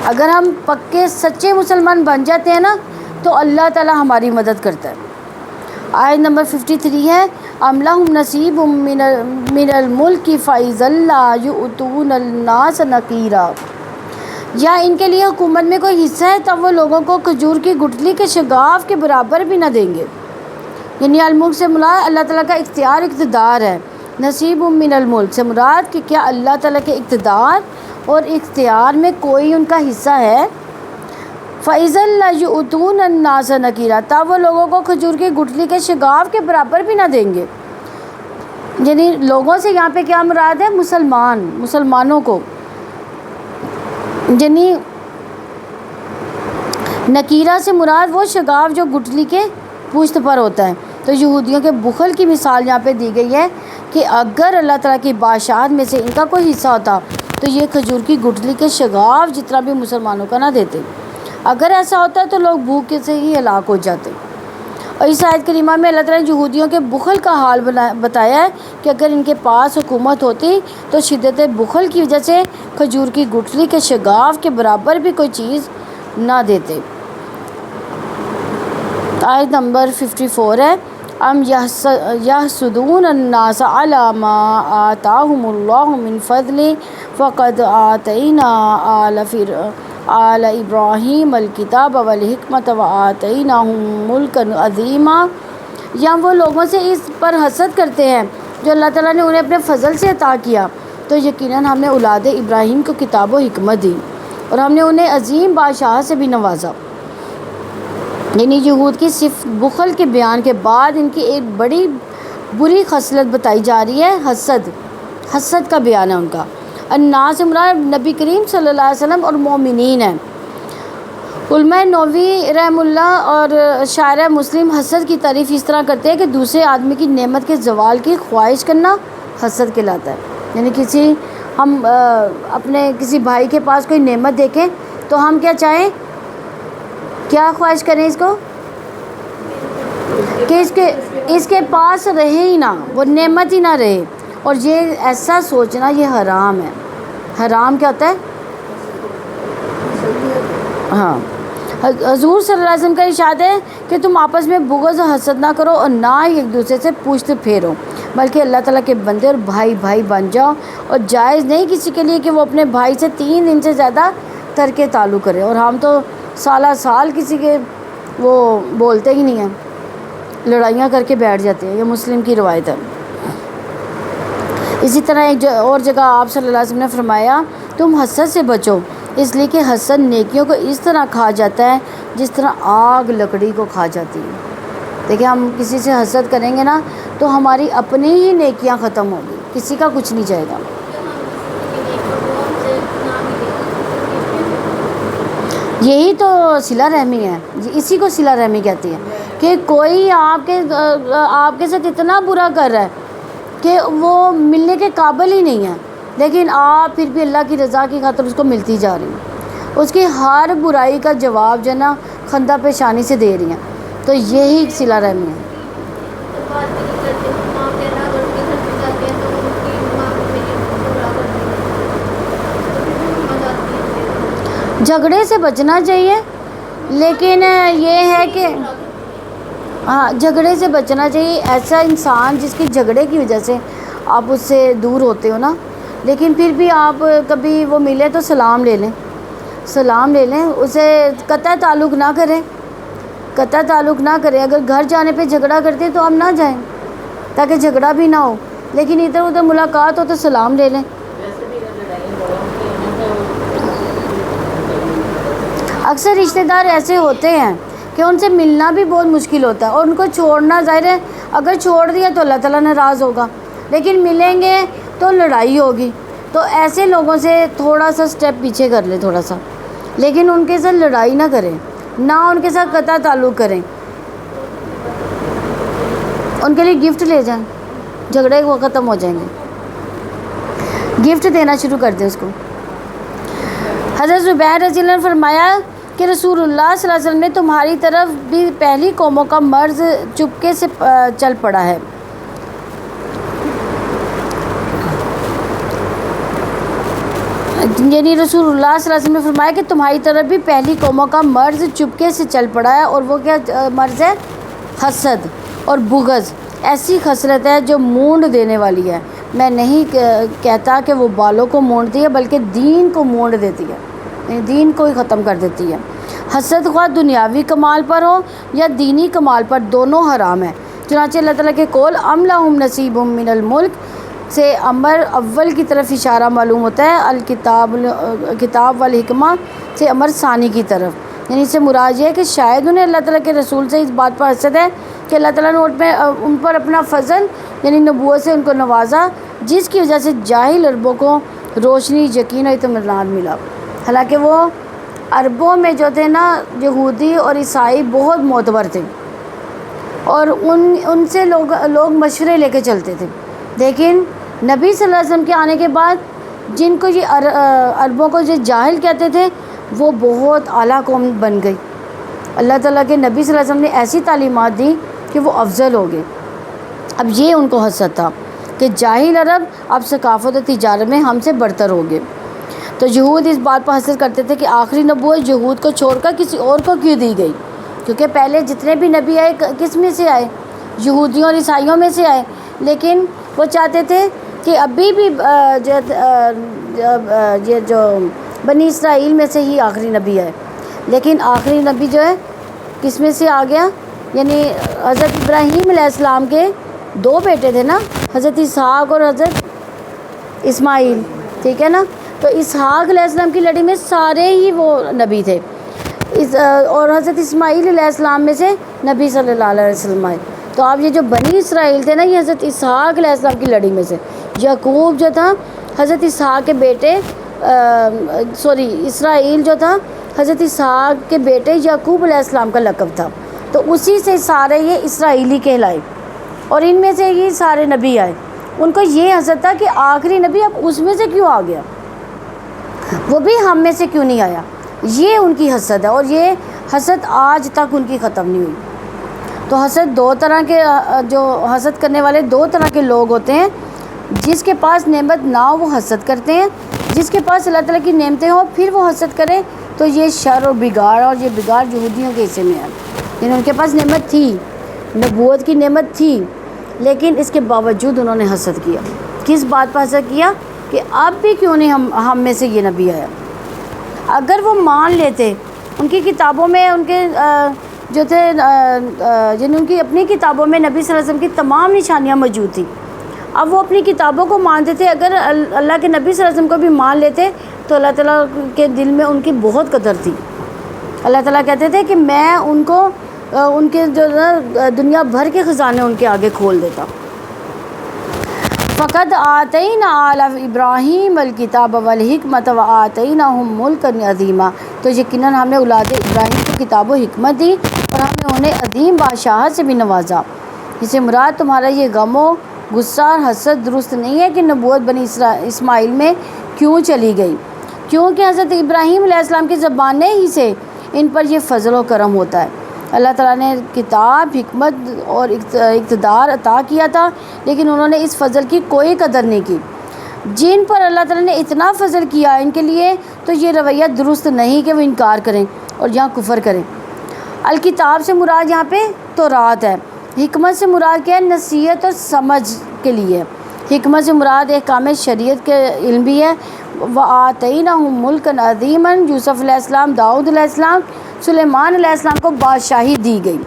اگر ہم پکے سچے مسلمان بن جاتے ہیں نا تو اللہ تعالیٰ ہماری مدد کرتا ہے. آیت نمبر 53 ہے ام لہم نصیب من الملک فاذا لا یؤتون الناس نقیرا، یا ان کے لیے حکومت میں کوئی حصہ ہے تب وہ لوگوں کو کھجور کی گٹھلی کے شگاف کے برابر بھی نہ دیں گے. یعنی الملک سے مراد اللہ تعالیٰ کا اختیار اقتدار ہے. نصیب من الملک سے مراد کہ کیا اللہ تعالیٰ کے اقتدار اور اختیار میں کوئی ان کا حصہ ہے. فَإِذًا لَا يُؤْتُونَ النَّاسَ نَقِيرًا، تب وہ لوگوں کو کھجور کی گٹھلی کے شگاف کے برابر بھی نہ دیں گے. یعنی لوگوں سے یہاں پہ کیا مراد ہے؟ مسلمانوں کو. یعنی نکیرہ سے مراد وہ شگاف جو گٹھلی کے پشت پر ہوتا ہے. تو یہودیوں کے بخل کی مثال یہاں پہ دی گئی ہے کہ اگر اللہ تعالیٰ کی بادشاہت میں سے ان کا کوئی حصہ ہوتا تو یہ کھجور کی گٹھلی کے شگاف جتنا بھی مسلمانوں کا نہ دیتے. اگر ایسا ہوتا تو لوگ بھوک سے ہی ہلاک ہو جاتے. اور اس آیت کریمہ میں اللہ تعالیٰ نے یہودیوں کے بخل کا حال بتایا ہے کہ اگر ان کے پاس حکومت ہوتی تو شدت بخل کی وجہ سے کھجور کی گٹھلی کے شگاف کے برابر بھی کوئی چیز نہ دیتے۔ آیت نمبر 54 ہے، ام یحسدون الناس علی ما آتاہم اللہ من فضل فقد آتینا آل ابراہیم الکتاب والحکمت وآتیناہم ملکا عظیما۔ یا وہ لوگوں سے اس پر حسد کرتے ہیں جو اللہ تعالیٰ نے انہیں اپنے فضل سے عطا کیا، تو یقیناً ہم نے اولاد ابراہیم کو کتاب و حکمت دی اور ہم نے انہیں عظیم بادشاہ سے بھی نوازا۔ یعنی یہود کی صرف بخل کے بیان کے بعد ان کی ایک بڑی بری خصلت بتائی جا رہی ہے، حسد کا بیان ہے ان کا۔ الناس مراد نبی کریم صلی اللہ علیہ وسلم اور مومنین ہیں۔ علماء نووی رحم اللہ اور شاعر مسلم حسد کی تعریف اس طرح کرتے ہیں کہ دوسرے آدمی کی نعمت کے زوال کی خواہش کرنا حسد کہلاتا ہے۔ یعنی ہم اپنے کسی بھائی کے پاس کوئی نعمت دیکھیں تو ہم کیا چاہیں، کیا خواہش کریں اس کو کہ اس کے پاس رہے ہی نہ، وہ نعمت ہی نہ رہے، اور یہ ایسا سوچنا یہ حرام ہے۔ حرام کیا ہوتا ہے؟ ہاں، حضور صلی اللہ علیہ وسلم کا ارشاد ہے کہ تم آپس میں بغض و حسد نہ کرو اور نہ ہی ایک دوسرے سے پوچھتے پھیرو، بلکہ اللہ تعالیٰ کے بندے اور بھائی بن جاؤ، اور جائز نہیں کسی کے لیے کہ وہ اپنے بھائی سے 3 دن سے زیادہ ترک تعلق کرے، اور ہم تو سال کسی کے وہ بولتے ہی نہیں ہیں، لڑائیاں کر کے بیٹھ جاتے ہیں۔ یہ مسلم کی روایت ہے۔ اسی طرح ایک اور جگہ آپ صلی اللہ علیہ وسلم نے فرمایا تم حسد سے بچو، اس لیے کہ حسد نیکیوں کو اس طرح کھا جاتا ہے جس طرح آگ لکڑی کو کھا جاتی ہے۔ دیکھیں، ہم کسی سے حسد کریں گے نا تو ہماری اپنی ہی نیکیاں ختم ہوں گی، کسی کا کچھ نہیں جائے گا۔ یہی تو صلہ رحمی ہے، اسی کو صلہ رحمی کہتی ہے کہ کوئی آپ کے ساتھ اتنا برا کر رہا ہے کہ وہ ملنے کے قابل ہی نہیں ہے، لیکن آپ پھر بھی اللہ کی رضا کی خاطر اس کو ملتی جا رہی ہیں، اس کی ہر برائی کا جواب جو ہے نا خندہ پیشانی سے دے رہی ہیں، تو یہی صلہ رحمی ہے۔ جھگڑے سے بچنا چاہیے، لیکن یہ ہے کہ جھگڑے سے بچنا چاہیے۔ ایسا انسان جس کی جھگڑے کی وجہ سے آپ اس سے دور ہوتے ہو نا، لیکن پھر بھی آپ کبھی وہ ملے تو سلام لے لیں، اسے قطع تعلق نہ کریں۔ اگر گھر جانے پہ جھگڑا کرتے تو ہم نہ جائیں تاکہ جھگڑا بھی نہ ہو، لیکن ادھر ادھر ملاقات ہو تو سلام لے لیں۔ اکثر رشتہ دار ایسے ہوتے ہیں کہ ان سے ملنا بھی بہت مشکل ہوتا ہے، اور ان کو چھوڑنا ظاہر ہے اگر چھوڑ دیا تو اللہ تعالیٰ ناراض ہوگا، لیکن ملیں گے تو لڑائی ہوگی، تو ایسے لوگوں سے تھوڑا سا سٹیپ پیچھے کر لیں، تھوڑا سا، لیکن ان کے ساتھ لڑائی نہ کریں، نہ ان کے ساتھ قطع تعلق کریں، ان کے لیے گفٹ لے جائیں، جھگڑے وہ ختم ہو جائیں گے، گفٹ دینا شروع کر دیں اس کو۔ حضرت زبیر رضی اللہ عنہ نے فرمایا کہ رسول اللہ صلی اللہ علیہ وسلم نے تمہاری طرف بھی پہلی قوموں کا مرض چپکے سے چل پڑا ہے، یعنی رسول اللہ صلی اللہ علیہ وسلم نے فرمایا کہ تمہاری طرف بھی پہلی قوموں کا مرض چپکے سے چل پڑا ہے، اور وہ کیا مرض ہے؟ حسد اور بغض۔ ایسی خصلت ہے جو مونڈ دینے والی ہے۔ میں نہیں کہتا کہ وہ بالوں کو مونڈتی ہے، بلکہ دین کو مونڈ دیتی ہے، یعنی دین کو ہی ختم کر دیتی ہے۔ حسد خواہ دنیاوی کمال پر ہو یا دینی کمال پر، دونوں حرام ہے۔ چنانچہ اللہ تعالیٰ کے قول ام لہم نصیب من الملک سے امر اول کی طرف اشارہ معلوم ہوتا ہے، الکتاب والحکمہ سے امر ثانی کی طرف، یعنی اس سے مراد یہ ہے کہ شاید انہیں اللہ تعالیٰ کے رسول سے اس بات پر حسد ہے کہ اللہ تعالیٰ نے ان پر اپنا فضل یعنی نبوت سے ان کو نوازا، جس کی وجہ سے جاہل عربوں کو روشنی، یقین اور اطمینان ملا۔ حالانکہ وہ عربوں میں جو تھے نا یہودی اور عیسائی بہت معتبر تھے، اور ان سے لوگ مشورے لے کے چلتے تھے، لیکن نبی صلی اللہ علیہ وسلم کے آنے کے بعد جن کو یہ عربوں کو جو جاہل کہتے تھے وہ بہت اعلیٰ قوم بن گئی۔ اللہ تعالیٰ کے نبی صلی اللہ علیہ وسلم نے ایسی تعلیمات دی کہ وہ افضل ہو گئے۔ اب یہ ان کو حسد تھا کہ جاہل عرب اب ثقافت و تجارت میں ہم سے برتر ہو گئے۔ تو یہود اس بات پر حسد کرتے تھے کہ آخری نبوت یہود کو چھوڑ کر کسی اور کو کیوں دی گئی، کیونکہ پہلے جتنے بھی نبی آئے کس میں سے آئے؟ یہودیوں اور عیسائیوں میں سے آئے، لیکن وہ چاہتے تھے کہ ابھی بھی یہ جو بنی اسرائیل میں سے ہی آخری نبی آئے، لیکن آخری نبی جو ہے کس میں سے آ گیا؟ یعنی حضرت ابراہیم علیہ السلام کے 2 بیٹے تھے نا، حضرت اسحاق اور حضرت اسماعیل، ٹھیک ہے نا؟ تو اسحاق علیہ السلام کی لڑی میں سارے ہی وہ نبی تھے، اور حضرت اسماعیل علیہ السلام میں سے نبی صلی اللہ علیہ وسلم آئے۔ تو آپ یہ جو بنی اسرائیل تھے نا، یہ حضرت اسحاق علیہ السلام کی لڑی میں سے، یعقوب جو تھا حضرت اسحاق کے بیٹے اسرائیل جو تھا حضرت اسحاق کے بیٹے یعقوب علیہ السلام کا لقب تھا، تو اسی سے سارے یہ اسرائیلی کہلائے، اور ان میں سے یہ سارے نبی آئے۔ ان کو یہ حسد تھا کہ آخری نبی اب اس میں سے کیوں آ گیا، وہ بھی ہم میں سے کیوں نہیں آیا، یہ ان کی حسد ہے، اور یہ حسد آج تک ان کی ختم نہیں ہوئی۔ تو حسد 2 طرح کے، جو حسد کرنے والے 2 طرح کے لوگ ہوتے ہیں، جس کے پاس نعمت نہ ہو وہ حسد کرتے ہیں، جس کے پاس اللہ تعالیٰ کی نعمتیں ہوں پھر وہ حسد کرے، تو یہ شر اور بگاڑ، اور یہ بگاڑ یہودیوں کے حصے میں ہے۔ یعنی ان کے پاس نعمت تھی، نبوت کی نعمت تھی، لیکن اس کے باوجود انہوں نے حسد کیا۔ کس بات پر حسد کیا؟ کہ اب بھی کیوں نہیں ہم میں سے یہ نبی آیا۔ اگر وہ مان لیتے، ان کی کتابوں میں ان کے جو تھے یعنی ان کی اپنی کتابوں میں نبی صلی اللہ علیہ وسلم کی تمام نشانیاں موجود تھیں، اب وہ اپنی کتابوں کو مانتے تھے، اگر اللہ کے نبی صلی اللہ علیہ وسلم کو بھی مان لیتے تو اللہ تعالیٰ کے دل میں ان کی بہت قدر تھی۔ اللہ تعالیٰ کہتے تھے کہ میں ان کو ان کے جو دنیا بھر کے خزانے ان کے آگے کھول دیتا۔ فقط آتینا آل ابراہیم الکتاب والحکمت وآتیناہم ملکا عظیما، تو یقیناً ہم نے اولاد ابراہیم کو کتاب و حکمت دی اور ہم نے انہیں عظیم بادشاہت سے بھی نوازا۔ اس سے مراد تمہارا یہ غم و غصہ اور حسد درست نہیں ہے کہ نبوت بنی اسماعیل میں کیوں چلی گئی، کیونکہ حضرت ابراہیم علیہ السلام کی زبانیں ہی سے ان پر یہ فضل و کرم ہوتا ہے۔ اللہ تعالیٰ نے کتاب، حکمت اور اقتدار عطا کیا تھا، لیکن انہوں نے اس فضل کی کوئی قدر نہیں کی۔ جن پر اللہ تعالیٰ نے اتنا فضل کیا، ان کے لیے تو یہ رویہ درست نہیں کہ وہ انکار کریں اور یہاں کفر کریں۔ الکتاب سے مراد یہاں پہ تورات ہے، حکمت سے مراد کیا ہے؟ نصیحت اور سمجھ کے لیے۔ حکمت سے مراد احکام شریعت کے علم بھی ہے۔ وَآتَيْنَاهُمْ مُلْكًا عَظِيمًا، یوسف علیہ السلام، داؤد علیہ السلام، سلیمان علیہ السلام کو بادشاہی دی گئی۔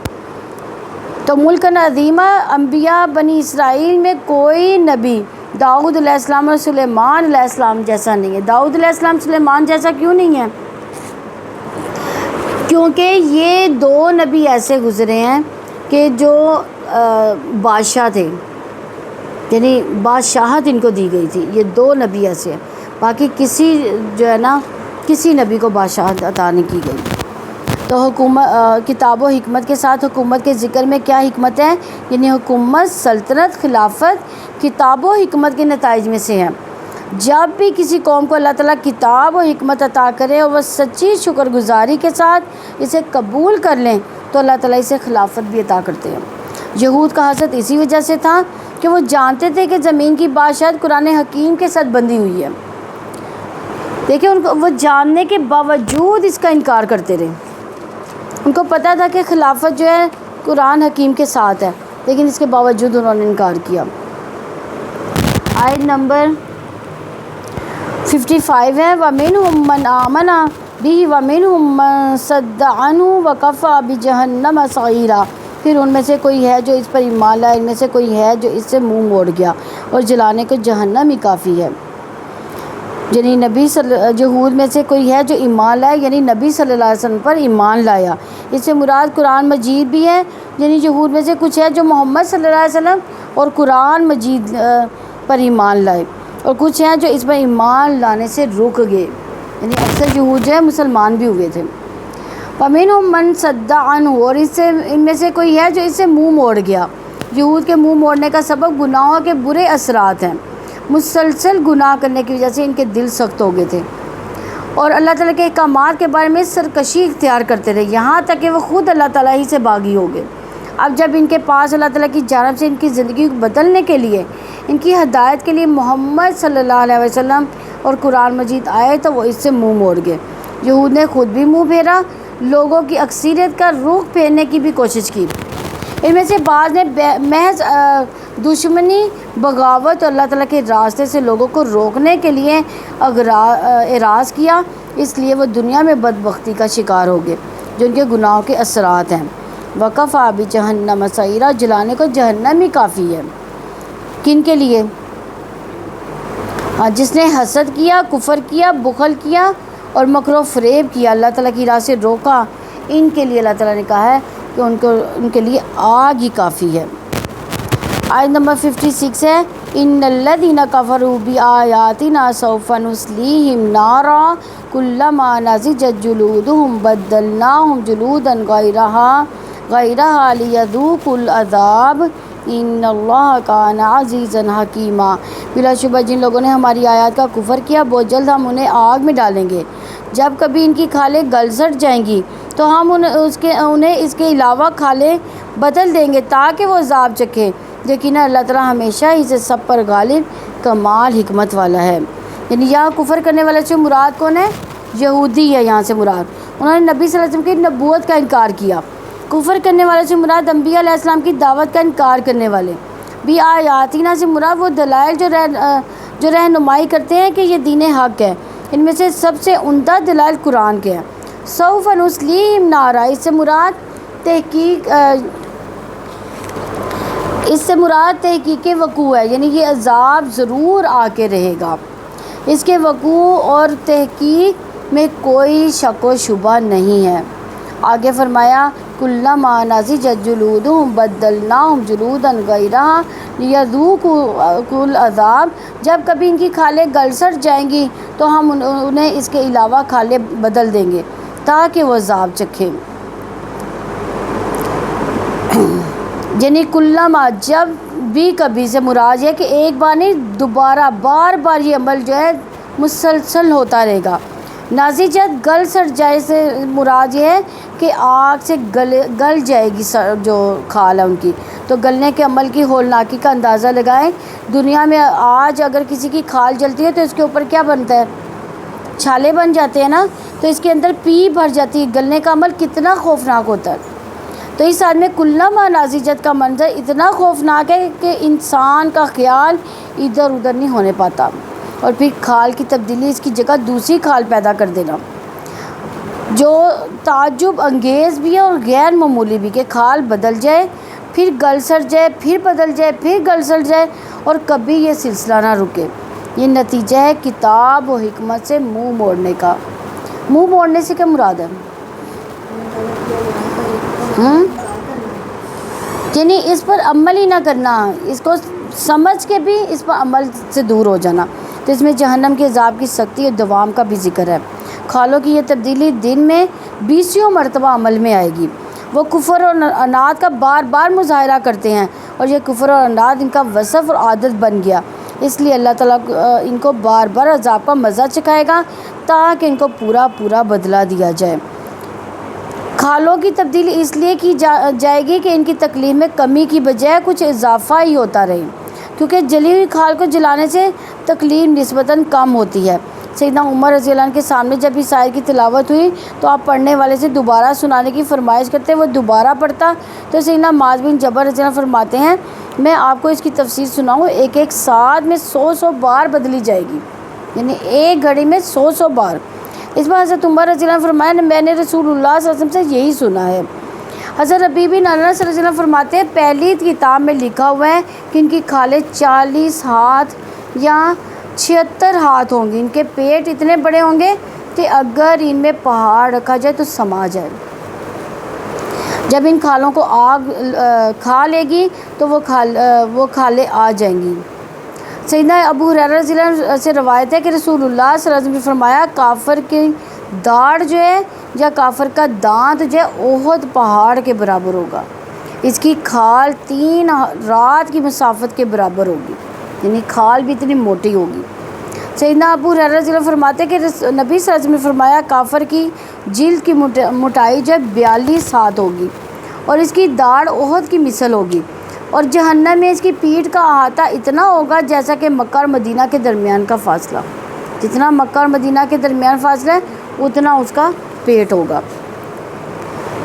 تو ملکن عظیمہ، انبیاء بنی اسرائیل میں کوئی نبی داؤد علیہ السلام اور سلیمان علیہ السلام جیسا نہیں ہے۔ داؤد علیہ السلام سلیمان جیسا کیوں نہیں ہے؟ کیونکہ یہ 2 نبی ایسے گزرے ہیں کہ جو بادشاہ تھے، یعنی بادشاہت ان کو دی گئی تھی۔ یہ 2 نبی ایسے ہیں، باقی کسی جو ہے نا کسی نبی کو بادشاہت عطا نہیں کی گئی۔ تو کتاب و حکمت کے ساتھ حکومت کے ذکر میں کیا حکمت ہے؟ یعنی حکومت، سلطنت، خلافت کتاب و حکمت کے نتائج میں سے ہے۔ جب بھی کسی قوم کو اللہ تعالیٰ کتاب و حکمت عطا کرے اور وہ سچی شکر گزاری کے ساتھ اسے قبول کر لیں تو اللہ تعالیٰ اسے خلافت بھی عطا کرتے ہیں۔ یہود کا حسد اسی وجہ سے تھا کہ وہ جانتے تھے کہ زمین کی بادشاہت قرآن حکیم کے ساتھ بندھی ہوئی ہے۔ دیکھیں، ان کو وہ جاننے کے باوجود اس کا انکار کرتے رہے۔ ان کو پتہ تھا کہ خلافت جو ہے قرآن حکیم کے ساتھ ہے، لیکن اس کے باوجود انہوں نے انکار کیا۔ آیت نمبر 55 ہے، وَمِنْهُمْ مَنْ آمَنَ بِهِ وَمِنْهُمْ مَنْ صَدَّ عَنْهُ وَكَفَى بِجَهَنَّمَ سَعِيرًا، پھر ان میں سے کوئی ہے جو اس پر ایمان لائے، ان میں سے کوئی ہے جو اس سے منہ موڑ گیا، اور جلانے کو جہنم ہی کافی ہے۔ یعنی یہود میں سے کوئی ہے جو ایمان لائے، یعنی نبی صلی اللہ علیہ وسلم پر ایمان لایا۔ اس سے مراد قرآن مجید بھی ہے، یعنی یہود میں سے کچھ ہے جو محمد صلی اللہ علیہ وسلم اور قرآن مجید پر ایمان لائے، اور کچھ ہیں جو اس پر ایمان لانے سے رک گئے، یعنی اکثر یہود جو ہے مسلمان بھی ہوئے تھے۔ وَمِنْهُمْ مَنْ صَدَّ عَنْهُ، اور ان میں سے کوئی ہے جو اس سے منہ موڑ گیا۔ یہود کے منہ موڑنے کا سبب گناہوں کے برے اثرات ہیں۔ مسلسل گناہ کرنے کی وجہ سے ان کے دل سخت ہو گئے تھے، اور اللہ تعالیٰ کے احکامات کے بارے میں سرکشی اختیار کرتے رہے، یہاں تک کہ وہ خود اللہ تعالیٰ ہی سے باغی ہو گئے۔ اب جب ان کے پاس اللہ تعالیٰ کی جانب سے ان کی زندگی کو بدلنے کے لیے، ان کی ہدایت کے لیے محمد صلی اللہ علیہ وسلم اور قرآن مجید آئے تو وہ اس سے منہ موڑ گئے۔ یہود نے خود بھی منہ پھیرا، لوگوں کی اکثریت کا رخ پھیرنے کی بھی کوشش کی۔ ان میں سے بعض نے محض دشمنی، بغاوت اور اللہ تعالیٰ کے راستے سے لوگوں کو روکنے کے لیے اعراض کیا، اس لیے وہ دنیا میں بدبختی کا شکار ہو گئے، جو ان کے گناہوں کے اثرات ہیں۔ وَكَفَىٰ بِجَهَنَّمَ سَعِيرًا، جلانے کو جہنم ہی کافی ہے۔ کن کے لیے؟ جس نے حسد کیا، کفر کیا، بخل کیا اور مکر و فریب کیا، اللہ تعالیٰ کی راہ سے روکا، ان کے لیے اللہ تعالیٰ نے کہا ہے کہ ان کے لیے آگ ہی کافی ہے۔ آیت نمبر 56 ہے، ان الذین کفروا بآیاتنا سوف نصلیہم نارا کلما نضجت جلودہم بدلناہم جلودا غیرہا لیذوقوا العذاب ان اللہ کان عزیزا حکیما۔ بلا شبہ جن لوگوں نے ہماری آیات کا کفر کیا، بہت جلد ہم انہیں آگ میں ڈالیں گے۔ جب کبھی ان کی کھالیں گل سڑ جائیں گی تو ہم انہیں اس کے علاوہ کھالیں بدل دیں گے تاکہ وہ عذاب چکھیں۔ یقیناً اللہ تعالیٰ ہمیشہ ہی سے سب پر غالب، کمال حکمت والا ہے۔ یعنی یہاں کفر کرنے والے سے مراد کون ہے؟ یہودی ہے یہاں سے مراد۔ انہوں نے نبی صلی اللہ علیہ وسلم کی نبوت کا انکار کیا۔ کفر کرنے والے سے مراد انبیاء علیہ السلام کی دعوت کا انکار کرنے والے۔ بھی آیاتنا سے مراد وہ دلائل جو رہنمائی کرتے ہیں کہ یہ دین حق ہے۔ ان میں سے سب سے عمدہ دلائل قرآن کے ہیں۔ سوف نصلیہم نارا، اس سے مراد تحقیق وقوع ہے، یعنی یہ عذاب ضرور آ کے رہے گا۔ اس کے وقوع اور تحقیق میں کوئی شک و شبہ نہیں ہے۔ آگے فرمایا کلما نضجت جلودہم بدلناہم جلودا غیرہا لیذوقوا العذاب، جب کبھی ان کی کھالیں گل سڑ جائیں گی تو ہم انہیں اس کے علاوہ کھالیں بدل دیں گے تاکہ وہ عذاب چکھیں۔ یعنی کلما، جب بھی کبھی سے مراد ہے کہ ایک بار نہیں، دوبارہ بار بار یہ عمل جو ہے مسلسل ہوتا رہے گا۔ نازجت، گل سڑ جائے سے مراد یہ ہے کہ آگ سے گل جائے گی جو کھال ہے ان کی۔ تو گلنے کے عمل کی ہولناکی کا اندازہ لگائیں۔ دنیا میں آج اگر کسی کی کھال جلتی ہے تو اس کے اوپر کیا بنتا ہے؟ چھالے بن جاتے ہیں نا، تو اس کے اندر پی بھر جاتی ہے۔ گلنے کا عمل کتنا خوفناک ہوتا ہے۔ تو اس آدمی کلما نازجت کا منظر اتنا خوفناک ہے کہ انسان کا خیال ادھر ادھر نہیں ہونے پاتا، اور پھر کھال کی تبدیلی اس کی جگہ دوسری کھال پیدا کر دینا، جو تعجب انگیز بھی ہے اور غیر معمولی بھی، کہ کھال بدل جائے، پھر گل سڑ جائے، پھر بدل جائے، پھر گل سڑ جائے، اور کبھی یہ سلسلہ نہ رکے۔ یہ نتیجہ ہے کتاب و حکمت سے منہ موڑنے کا۔ منہ موڑنے سے کیا مراد ہے؟ یعنی اس پر عمل ہی نہ کرنا، اس کو سمجھ کے بھی اس پر عمل سے دور ہو جانا۔ تو اس میں جہنم کے عذاب کی سختی اور دوام کا بھی ذکر ہے۔ کھالوں کی یہ تبدیلی دن میں 20 مرتبہ عمل میں آئے گی۔ وہ کفر اور عناد کا بار بار مظاہرہ کرتے ہیں، اور یہ کفر اور عناد ان کا وصف اور عادت بن گیا، اس لیے اللہ تعالیٰ ان کو بار بار عذاب کا مزہ چکھائے گا تاکہ ان کو پورا پورا بدلہ دیا جائے۔ کھالوں کی تبدیلی اس لیے کی جائے گی کہ ان کی تکلیف میں کمی کی بجائے کچھ اضافہ ہی ہوتا رہے، کیونکہ جلی ہوئی کھال کو جلانے سے تکلیف نسبتاً کم ہوتی ہے۔ سیدنا عمر رضی اللہ عنہ کے سامنے جب اس آیت کی تلاوت ہوئی تو آپ پڑھنے والے سے دوبارہ سنانے کی فرمائش کرتے، وہ دوبارہ پڑھتا تو سیدنا معاذ بن جبل رضی اللہ عنہ فرماتے ہیں میں آپ کو اس کی تفسیر سناؤں، ایک ساتھ میں 100 بار بدلی جائے گی، یعنی ایک گھڑی میں 100 بار۔ اس بار حضرت عمر رضی اللہ عنہ فرمایا میں نے رسول اللہ صلی اللہ علیہ وسلم سے یہی سنا ہے۔ حضرت ربیع بن انس رضی اللہ عنہ فرماتے ہیں پہلی کتاب میں لکھا ہوا ہے کہ ان کی کھالیں 40 ہاتھ یا 76 ہاتھ ہوں گی۔ ان کے پیٹ اتنے بڑے ہوں گے کہ اگر ان میں پہاڑ رکھا جائے تو سما جائے۔ جب ان کھالوں کو آگ کھا لے گی تو وہ کھالیں آ جائیں گی۔ سیدنا ابو ہریرہ رضی اللہ عنہ سے روایت ہے کہ رسول اللہ صلی اللہ علیہ وسلم نے فرمایا کافر کی داڑھ جو ہے یا کافر کا دانت جو ہے احد پہاڑ کے برابر ہوگا، اس کی کھال 3 رات کی مسافت کے برابر ہوگی، یعنی کھال بھی اتنی موٹی ہوگی۔ سیدنا ابو ہریرہ رضی اللہ عنہ فرماتے کہ نبی صلی اللہ علیہ وسلم نے فرمایا کافر کی جلد کی موٹائی جو ہے 42 ہاتھ ہوگی، اور اس کی داڑھ احد کی مثل ہوگی، اور جہنم میں اس کی پیٹھ کا احاطہ اتنا ہوگا جیسا کہ مکہ اور مدینہ کے درمیان کا فاصلہ، جتنا مکہ اور مدینہ کے درمیان فاصلہ ہے اتنا اس کا پیٹ ہوگا۔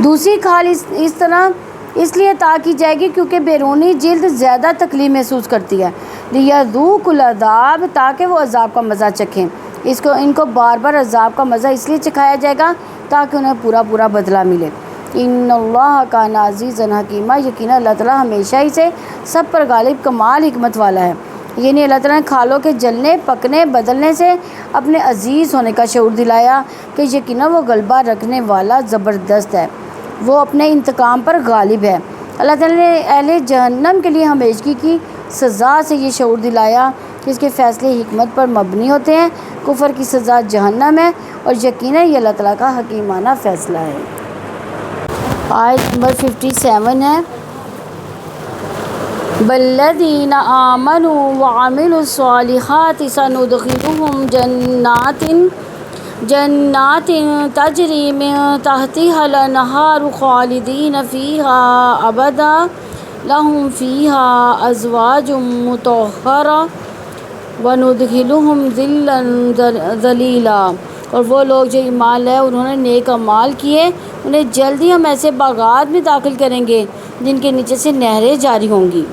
دوسری کھال اس طرح اس لیے عطا کی جائے گی کیونکہ بیرونی جلد زیادہ تکلیف محسوس کرتی ہے، لیذوقوا العذاب، تاکہ وہ عذاب کا مزہ چکھیں۔ ان کو بار بار عذاب کا مزہ اس لیے چکھایا جائے گا تاکہ انہیں پورا پورا بدلہ ملے۔ ان اللہ کان عزیزا حکیمہ، یقینا اللہ تعالیٰ ہمیشہ ہی سے سب پر غالب کمال حکمت والا ہے۔ یعنی اللہ تعالیٰ نے کھالوں کے جلنے، پکنے، بدلنے سے اپنے عزیز ہونے کا شعور دلایا کہ یقینا وہ غلبہ رکھنے والا زبردست ہے، وہ اپنے انتقام پر غالب ہے۔ اللہ تعالیٰ نے اہل جہنم کے لیے ہمیشگی کی سزا سے یہ شعور دلایا کہ اس کے فیصلے حکمت پر مبنی ہوتے ہیں۔ کفر کی سزا جہنم ہے اور یقیناً یہ اللہ تعالیٰ کا حکیمانہ فیصلہ ہے۔ آیت نمبر 57 ہے، والذین آمنوا وعملوا الصالحات سندخلهم جنات تجری من تحتها الانہار خالدین فیہا ابدا لہم فیہا ازواج مطہرہ وندخلهم ظلا ذلیلا۔ اور وہ لوگ جو ایمان لائے انہوں نے نیک اعمال کیے، انہیں جلد ہی ہم ایسے باغات میں داخل کریں گے جن کے نیچے سے نہریں جاری ہوں گی،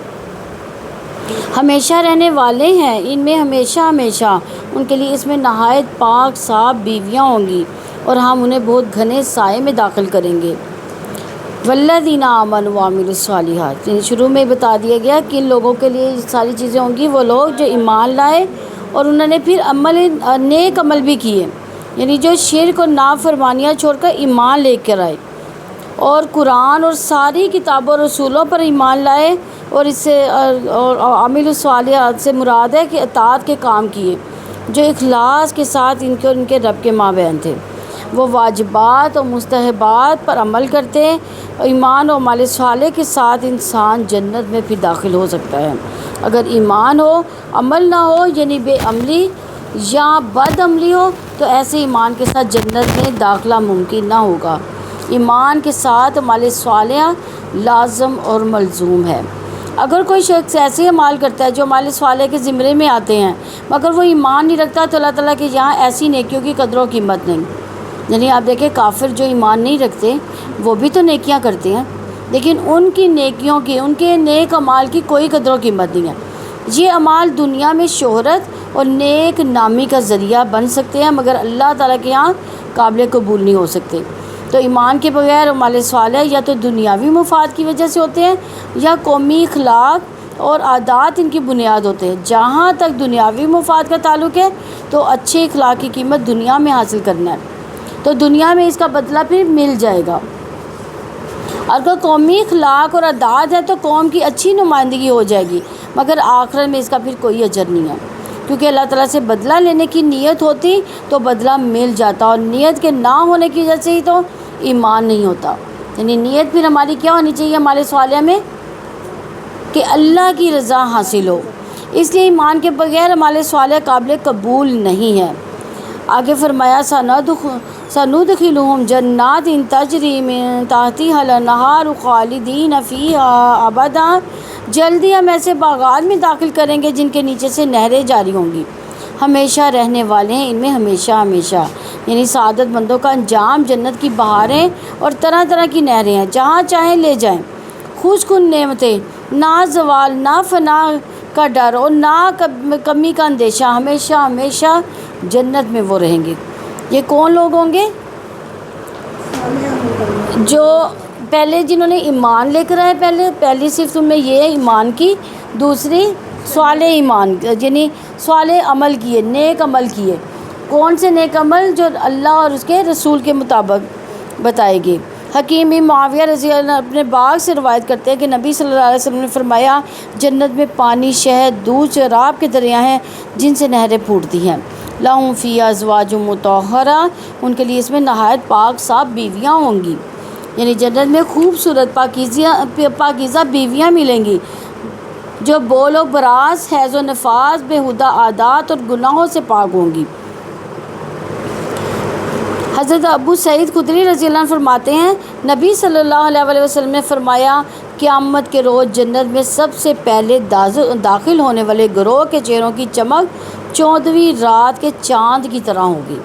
ہمیشہ رہنے والے ہیں ان میں ہمیشہ ہمیشہ، ان کے لیے اس میں نہایت پاک صاف بیویاں ہوں گی اور ہم انہیں بہت گھنے سائے میں داخل کریں گے۔ والذین آمنوا وعملوا الصالحات، شروع میں بتا دیا گیا کہ ان لوگوں کے لیے ساری چیزیں ہوں گی، وہ لوگ جو ایمان لائے اور انہوں نے پھر نیک عمل بھی کیے، یعنی جو شرک اور نافرمانیاں چھوڑ کر ایمان لے کر آئے اور قرآن اور ساری کتابوں اور رسولوں پر ایمان لائے، اور اس سے اور عامل الصالحات سے مراد ہے کہ اطاعت کے کام کیے جو اخلاص کے ساتھ ان کے رب کے مابین تھے، وہ واجبات اور مستحبات پر عمل کرتے ہیں، اور ایمان اور اعمال صالح کے ساتھ انسان جنت میں پھر داخل ہو سکتا ہے۔ اگر ایمان ہو عمل نہ ہو، یعنی بے عملی یا بد عملی ہو، تو ایسے ایمان کے ساتھ جنت میں داخلہ ممکن نہ ہوگا۔ ایمان کے ساتھ اعمال صالحہ لازم اور ملزوم ہے۔ اگر کوئی شخص ایسے اعمال کرتا ہے جو اعمال صالح کے زمرے میں آتے ہیں مگر وہ ایمان نہیں رکھتا، تو اللہ تعالیٰ کے یہاں ایسی نیکیوں کی قدر و قیمت نہیں۔ یعنی آپ دیکھیں کافر جو ایمان نہیں رکھتے وہ بھی تو نیکیاں کرتے ہیں، لیکن ان کی نیکیوں کی، ان کے نیک اعمال کی کوئی قدر و قیمت نہیں ہے۔ یہ اعمال دنیا میں شہرت اور نیک نامی کا ذریعہ بن سکتے ہیں مگر اللہ تعالیٰ کے یہاں قابل قبول نہیں ہو سکتے۔ تو ایمان کے بغیر اعمال صالح یا تو دنیاوی مفاد کی وجہ سے ہوتے ہیں یا قومی اخلاق اور عادات ان کی بنیاد ہوتے ہیں۔ جہاں تک دنیاوی مفاد کا تعلق ہے تو اچھے اخلاق کی قیمت دنیا میں حاصل کرنا ہے، تو دنیا میں اس کا بدلہ پھر مل جائے گا۔ اگر قومی اخلاق اور عادات ہے تو قوم کی اچھی نمائندگی ہو جائے گی، مگر آخرت میں اس کا پھر کوئی اجر نہیں ہے، کیونکہ اللہ تعالیٰ سے بدلہ لینے کی نیت ہوتی تو بدلہ مل جاتا، اور نیت کے نہ ہونے کی وجہ سے ہی تو ایمان نہیں ہوتا۔ یعنی نیت پھر ہماری کیا ہونی چاہیے ہمارے صالح میں کہ اللہ کی رضا حاصل ہو، اس لیے ایمان کے بغیر ہمارے صالح قابل قبول نہیں ہے۔ آگے فرمایا سندخلهم جنات تجری من تحتها الانہار خالدین فیہا ابدا، جلدی ہم ایسے باغات میں داخل کریں گے جن کے نیچے سے نہریں جاری ہوں گی، ہمیشہ رہنے والے ہیں ان میں ہمیشہ ہمیشہ۔ یعنی سعادت مندوں کا انجام جنت کی بہاریں اور طرح طرح کی نہریں ہیں، جہاں چاہیں لے جائیں، خوش کن نعمتیں، نہ زوال، نہ فنا کا ڈر اور نہ کمی کا اندیشہ، ہمیشہ ہمیشہ جنت میں وہ رہیں گے۔ یہ کون لوگ ہوں گے؟ جو پہلے جنہوں نے ایمان لے کر آئے، پہلی صرف ان میں یہ ایمان کی، دوسری صالح ایمان یعنی صالح عمل کیے، نیک عمل کیے۔ کون سے نیک عمل؟ جو اللہ اور اس کے رسول کے مطابق بتائے گئے۔ حکیم بن معاویہ رضی اللہ عنہ اپنے باغ سے روایت کرتے ہیں کہ نبی صلی اللہ علیہ وسلم نے فرمایا، جنت میں پانی، شہد، دودھ، شراب کے دریا ہیں جن سے نہریں پھوٹتی ہیں۔ لہم فیہا ازواج مطہرہ، ان کے لیے اس میں نہایت پاک صاف بیویاں ہوں گی، یعنی جنت میں خوبصورت پاکیزہ بیویاں ملیں گی جو بول و براز، حیض و نفاس، بےہودہ عادات اور گناہوں سے پاک ہوں گی۔ حضرت ابو سعید خدری رضی اللہ عنہ فرماتے ہیں نبی صلی اللہ علیہ وسلم نے فرمایا قیامت کے روز جنت میں سب سے پہلے داخل ہونے والے گروہ کے چہروں کی چمک 14ویں رات کے چاند کی طرح ہوگی۔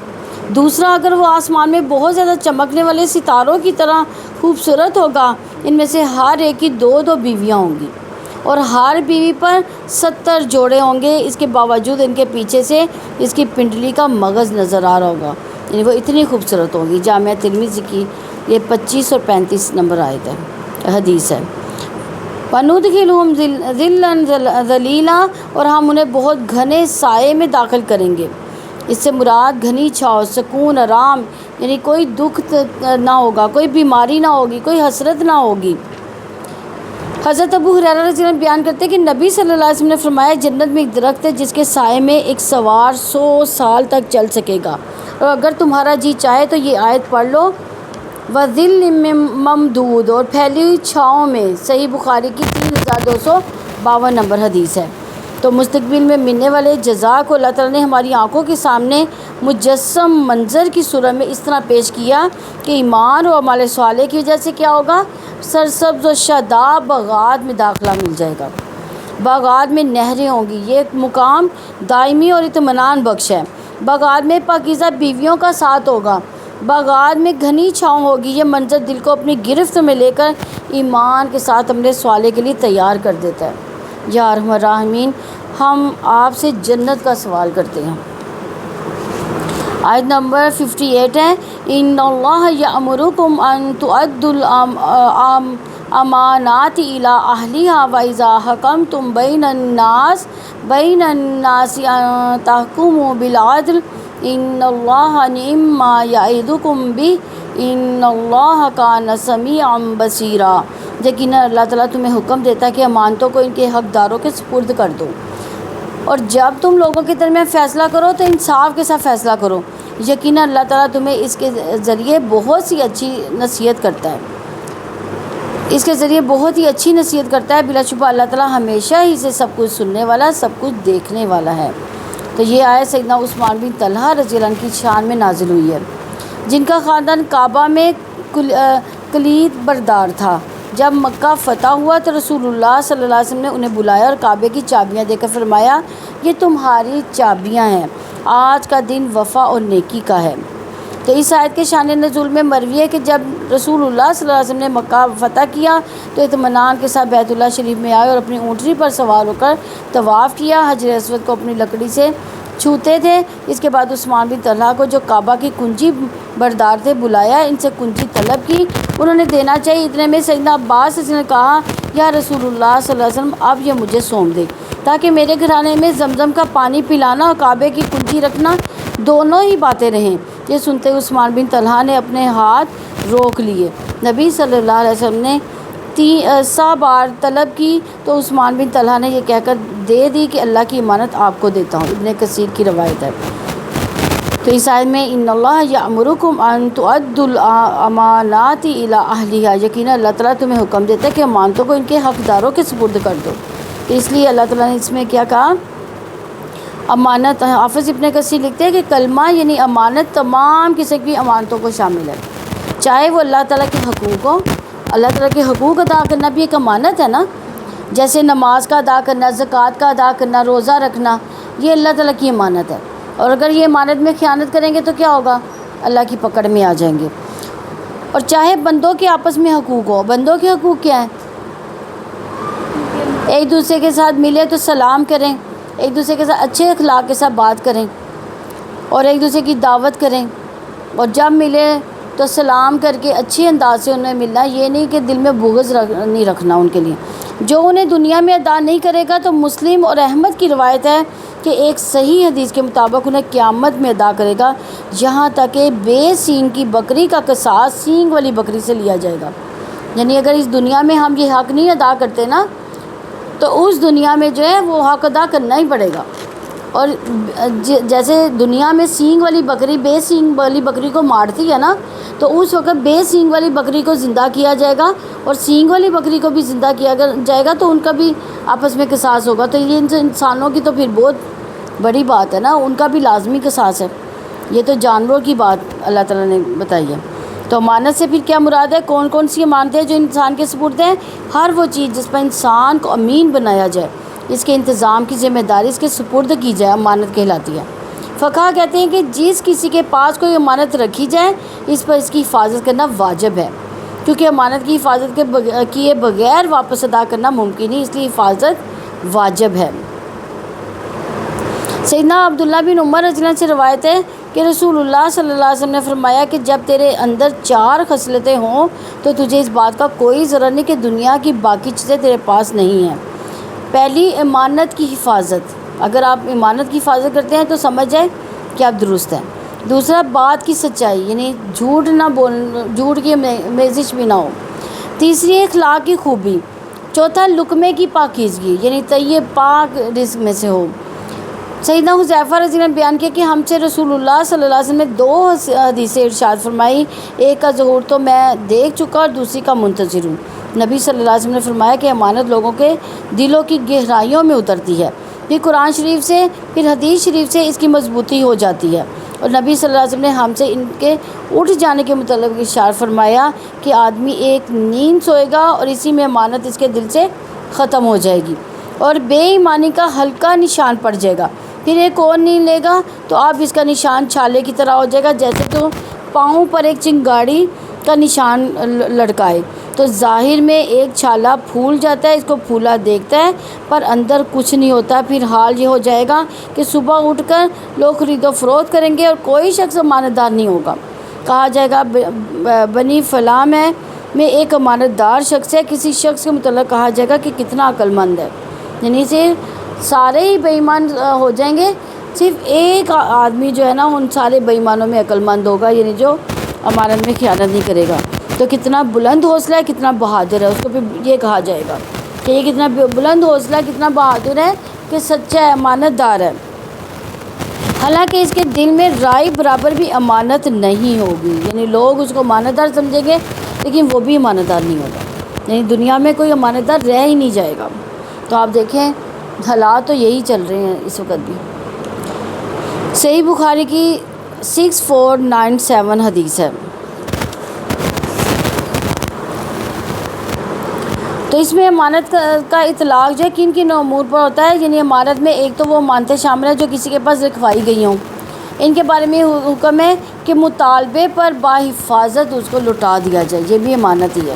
دوسرا، اگر وہ آسمان میں بہت زیادہ چمکنے والے ستاروں کی طرح خوبصورت ہوگا، ان میں سے ہر ایک کی 2 بیویاں ہوں گی اور ہر بیوی پر 70 جوڑے ہوں گے، اس کے باوجود ان کے پیچھے سے اس کی پنڈلی کا مغز نظر آ رہا ہوگا، یعنی وہ اتنی خوبصورت ہوگی۔ جامعہ ترمذی کی یہ 25 اور 35 نمبر آیت ہے، حدیث ہے۔ وَنُدْخِلُهُمْ ظِلًّا ظَلِيلًا، اور ہم انہیں بہت گھنے سائے میں داخل کریں گے۔ اس سے مراد گھنی چھاؤ، سکون، آرام، یعنی کوئی دکھ نہ ہوگا، کوئی بیماری نہ ہوگی، کوئی حسرت نہ ہوگی۔ حضرت ابو ہریرہ رضی اللہ عنہ بیان کرتے ہیں کہ نبی صلی اللہ علیہ وسلم نے فرمایا جنت میں ایک درخت ہے جس کے سائے میں ایک سوار 100 سال تک چل سکے گا، اور اگر تمہارا جی چاہے تو یہ آیت پڑھ لو، وَظِلٍّ مَّمْدُودٍ، اور پھیلی ہوئی چھاؤں میں۔ صحیح بخاری کی 3252 نمبر حدیث ہے۔ تو مستقبل میں ملنے والے جزا کو اللہ تعالیٰ نے ہماری آنکھوں کے سامنے مجسم منظر کی صورت میں اس طرح پیش کیا کہ ایمان و اعمال صالح کی وجہ سے کیا ہوگا، سرسبز و شاداب باغات میں داخلہ مل جائے گا، باغات میں نہریں ہوں گی، یہ ایک مقام دائمی اور اطمینان بخش ہے۔ باغات میں پاکیزہ بیویوں کا ساتھ ہوگا، باغات میں گھنی چھاؤں ہوگی۔ یہ منظر دل کو اپنی گرفت میں لے کر ایمان کے ساتھ عمل صالح کے لیے تیار کر دیتا ہے۔ یا ارحم الراحمین، ہم آپ سے جنت کا سوال کرتے ہیں۔ آیت نمبر 58 ہے، ان اللہ یأمرکم ان تؤدوا الامانات الی اہلہا واذا حکمتم بین الناس ان تحکموا بالعدل ان اللہ نعم ما یعظکم بہ ان اللہ کان سمیعا بصیرا۔ یقیناً اللہ تعالیٰ تمہیں حکم دیتا ہے کہ امانتوں کو ان کے حقداروں کے سپرد کر دو، اور جب تم لوگوں کے درمیان فیصلہ کرو تو انصاف کے ساتھ فیصلہ کرو۔ یقیناً اللہ تعالیٰ تمہیں اس کے ذریعے بہت سی اچھی نصیحت کرتا ہے، اس کے ذریعے بہت ہی اچھی نصیحت کرتا ہے۔ بلا شبہ اللہ تعالیٰ ہمیشہ ہی سے سب کچھ سننے والا، سب کچھ دیکھنے والا ہے۔ تو یہ آیت سیدنا عثمان بن طلحہ رضی اللہ عنہ کی شان میں نازل ہوئی ہے، جن کا خاندان کعبہ میں کلید بردار تھا۔ جب مکہ فتح ہوا تو رسول اللہ صلی اللہ علیہ وسلم نے انہیں بلایا اور کعبے کی چابیاں دے کر فرمایا یہ تمہاری چابیاں ہیں، آج کا دن وفا اور نیکی کا ہے۔ تو اس آیت کے شان نزول میں مروی ہے کہ جب رسول اللہ صلی اللہ علیہ وسلم نے مکہ فتح کیا تو اطمینان کے ساتھ بیت اللہ شریف میں آئے اور اپنی اونٹنی پر سوار ہو کر طواف کیا، حجر اسود کو اپنی لکڑی سے چھوتے تھے۔ اس کے بعد عثمان بن طلحہ کو جو کعبہ کی کنجی بردار تھے بلایا، ان سے کنجی طلب کی، انہوں نے دینا چاہیے۔ اتنے میں سیدنا عباس نے کہا یا رسول اللہ صلی اللہ علیہ وسلم اب یہ مجھے سونپ دے تاکہ میرے گھرانے میں زمزم کا پانی پلانا اور کعبے کی کنجی رکھنا دونوں ہی باتیں رہیں۔ یہ سنتے عثمان بن طلحہ نے اپنے ہاتھ روک لیے۔ نبی صلی اللہ علیہ وسلم نے 100 بار طلب کی تو عثمان بن طلحہ نے یہ کہہ کر دے دی کہ اللہ کی امانت آپ کو دیتا ہوں۔ ابن کثیر کی روایت ہے۔ تو اس آیت میں ان اللہ یأمرکم ان تؤدوا الامانات الی اہلہا، یقیناً اللہ تعالیٰ تمہیں حکم دیتا ہے کہ امانتوں کو ان کے حقداروں کے سپرد کر دو۔ تو اس لیے اللہ تعالیٰ نے اس میں کیا کہا، امانت۔ حافظ ابن کثیر لکھتے ہیں کہ کلمہ یعنی امانت تمام قسم کی امانتوں کو شامل ہے، چاہے وہ اللہ تعالیٰ کے حقوق ہو۔ اللہ تعالیٰ کے حقوق ادا کرنا بھی ایک امانت ہے نا، جیسے نماز کا ادا کرنا، زکوٰۃ کا ادا کرنا، روزہ رکھنا، یہ اللہ تعالیٰ کی امانت ہے۔ اور اگر یہ امانت میں خیانت کریں گے تو کیا ہوگا، اللہ کی پکڑ میں آ جائیں گے۔ اور چاہے بندوں کے آپس میں حقوق ہو، بندوں کے حقوق کیا ہیں، ایک دوسرے کے ساتھ ملے تو سلام کریں، ایک دوسرے کے ساتھ اچھے اخلاق کے ساتھ بات کریں اور ایک دوسرے کی دعوت کریں، اور جب ملے تو سلام کر کے اچھے انداز سے انہیں ملنا، یہ نہیں کہ دل میں بغض نہیں رکھنا ان کے لیے۔ جو انہیں دنیا میں ادا نہیں کرے گا تو مسلم اور احمد کی روایت ہے کہ ایک صحیح حدیث کے مطابق انہیں قیامت میں ادا کرے گا، یہاں تک کہ بے سینگ کی بکری کا قصاص سینگ والی بکری سے لیا جائے گا۔ یعنی اگر اس دنیا میں ہم یہ حق نہیں ادا کرتے نا تو اس دنیا میں جو ہے وہ حق ادا کرنا ہی پڑے گا۔ اور جیسے دنیا میں سینگ والی بکری بے سینگ والی بکری کو مارتی ہے نا، تو اس وقت بے سینگ والی بکری کو زندہ کیا جائے گا اور سینگ والی بکری کو بھی زندہ کیا جائے گا، تو ان کا بھی آپس میں قصاص ہوگا۔ تو یہ انسانوں کی تو پھر بہت بڑی بات ہے نا، ان کا بھی لازمی قصاص ہے۔ یہ تو جانوروں کی بات اللہ تعالیٰ نے بتائی ہے۔ تو امانت سے پھر کیا مراد ہے؟ کون کون سی امانتیں جو انسان کے سپرد ہیں؟ ہر وہ چیز جس پر انسان کو امین بنایا جائے، اس کے انتظام کی ذمہ داری اس کے سپرد کی جائے، امانت کہلاتی ہے۔ فقہ کہتے ہیں کہ جس کسی کے پاس کوئی امانت رکھی جائے اس پر اس کی حفاظت کرنا واجب ہے، کیونکہ امانت کی حفاظت کے کیے بغیر واپس ادا کرنا ممکن نہیں، اس لیے حفاظت واجب ہے۔ سیدنا عبداللہ بن عمر رضی اللہ عنہ سے روایت ہے کہ رسول اللہ صلی اللہ علیہ وسلم نے فرمایا کہ جب تیرے اندر 4 خصلتیں ہوں تو تجھے اس بات کا کوئی ضرر نہیں کہ دنیا کی باقی چیزیں تیرے پاس نہیں ہیں۔ پہلی، امانت کی حفاظت۔ اگر آپ امانت کی حفاظت کرتے ہیں تو سمجھ جائیں کہ آپ درست ہیں۔ دوسرا، بات کی سچائی، یعنی جھوٹ نہ جھوٹ کی میزش بھی نہ ہو۔ تیسری، اخلاق کی خوبی۔ چوتھا، لقمے کی پاکیزگی، یعنی طیب پاک رزق میں سے ہو۔ سیدنا حذیفہ رضی اللہ عنہ نے بیان کیا کہ ہم سے رسول اللہ صلی اللہ علیہ وسلم نے 2 حدیثیں ارشاد فرمائی، ایک کا ظہور تو میں دیکھ چکا اور دوسری کا منتظر ہوں۔ نبی صلی اللہ علیہ وسلم نے فرمایا کہ امانت لوگوں کے دلوں کی گہرائیوں میں اترتی ہے، پھر قرآن شریف سے پھر حدیث شریف سے اس کی مضبوطی ہو جاتی ہے، اور نبی صلی اللہ علیہ وسلم نے ہم سے ان کے اٹھ جانے کے متعلق ارشاد فرمایا کہ آدمی ایک نیند سوئے گا اور اسی میں امانت اس کے دل سے ختم ہو جائے گی اور بے ایمانی کا ہلکا نشان پڑ جائے گا، پھر ایک اور نیند لے گا تو اب اس کا نشان چھالے کی طرح ہو جائے گا، جیسے تو پاؤں پر ایک چنگاڑی کا نشان لڑکائے، تو ظاہر میں ایک چھالا پھول جاتا ہے، اس کو پھولا دیکھتا ہے پر اندر کچھ نہیں ہوتا۔ پھر حال یہ ہو جائے گا کہ صبح اٹھ کر لوگ خرید و فروخت کریں گے اور کوئی شخص امانت دار نہیں ہوگا۔ کہا جائے گا بنی فلاں میں ایک امانت دار شخص ہے، کسی شخص کے متعلق کہا جائے گا کہ کتنا عقل مند ہے، یعنی صرف سارے ہی بے ایمان ہو جائیں گے، صرف ایک آدمی جو ہے نا ان سارے بے ایمانوں میں عقل مند ہوگا، یعنی جو امانت میں خیانت نہیں کرے گا۔ تو کتنا بلند حوصلہ ہے، کتنا بہادر ہے، اس کو پھر یہ کہا جائے گا کہ یہ کتنا بلند حوصلہ ہے، کتنا بہادر ہے کہ سچا ہے، امانت دار ہے، حالانکہ اس کے دل میں رائے برابر بھی امانت نہیں ہوگی، یعنی لوگ اس کو امانت دار سمجھیں گے لیکن وہ بھی امانت دار نہیں ہوگا، یعنی دنیا میں کوئی امانت دار رہ ہی نہیں جائے گا۔ تو آپ دیکھیں حالات تو یہی چل رہے ہیں اس وقت بھی۔ صحیح بخاری کی 6497 حدیث ہے، تو اس میں امانت کا اطلاق جو ہے کن کن امور پر ہوتا ہے، یعنی امانت میں ایک تو وہ امانتیں شامل ہیں جو کسی کے پاس رکھوائی گئی ہوں، ان کے بارے میں حکم ہے کہ مطالبے پر باحفاظت اس کو لوٹا دیا جائے، یہ بھی امانت ہی ہے،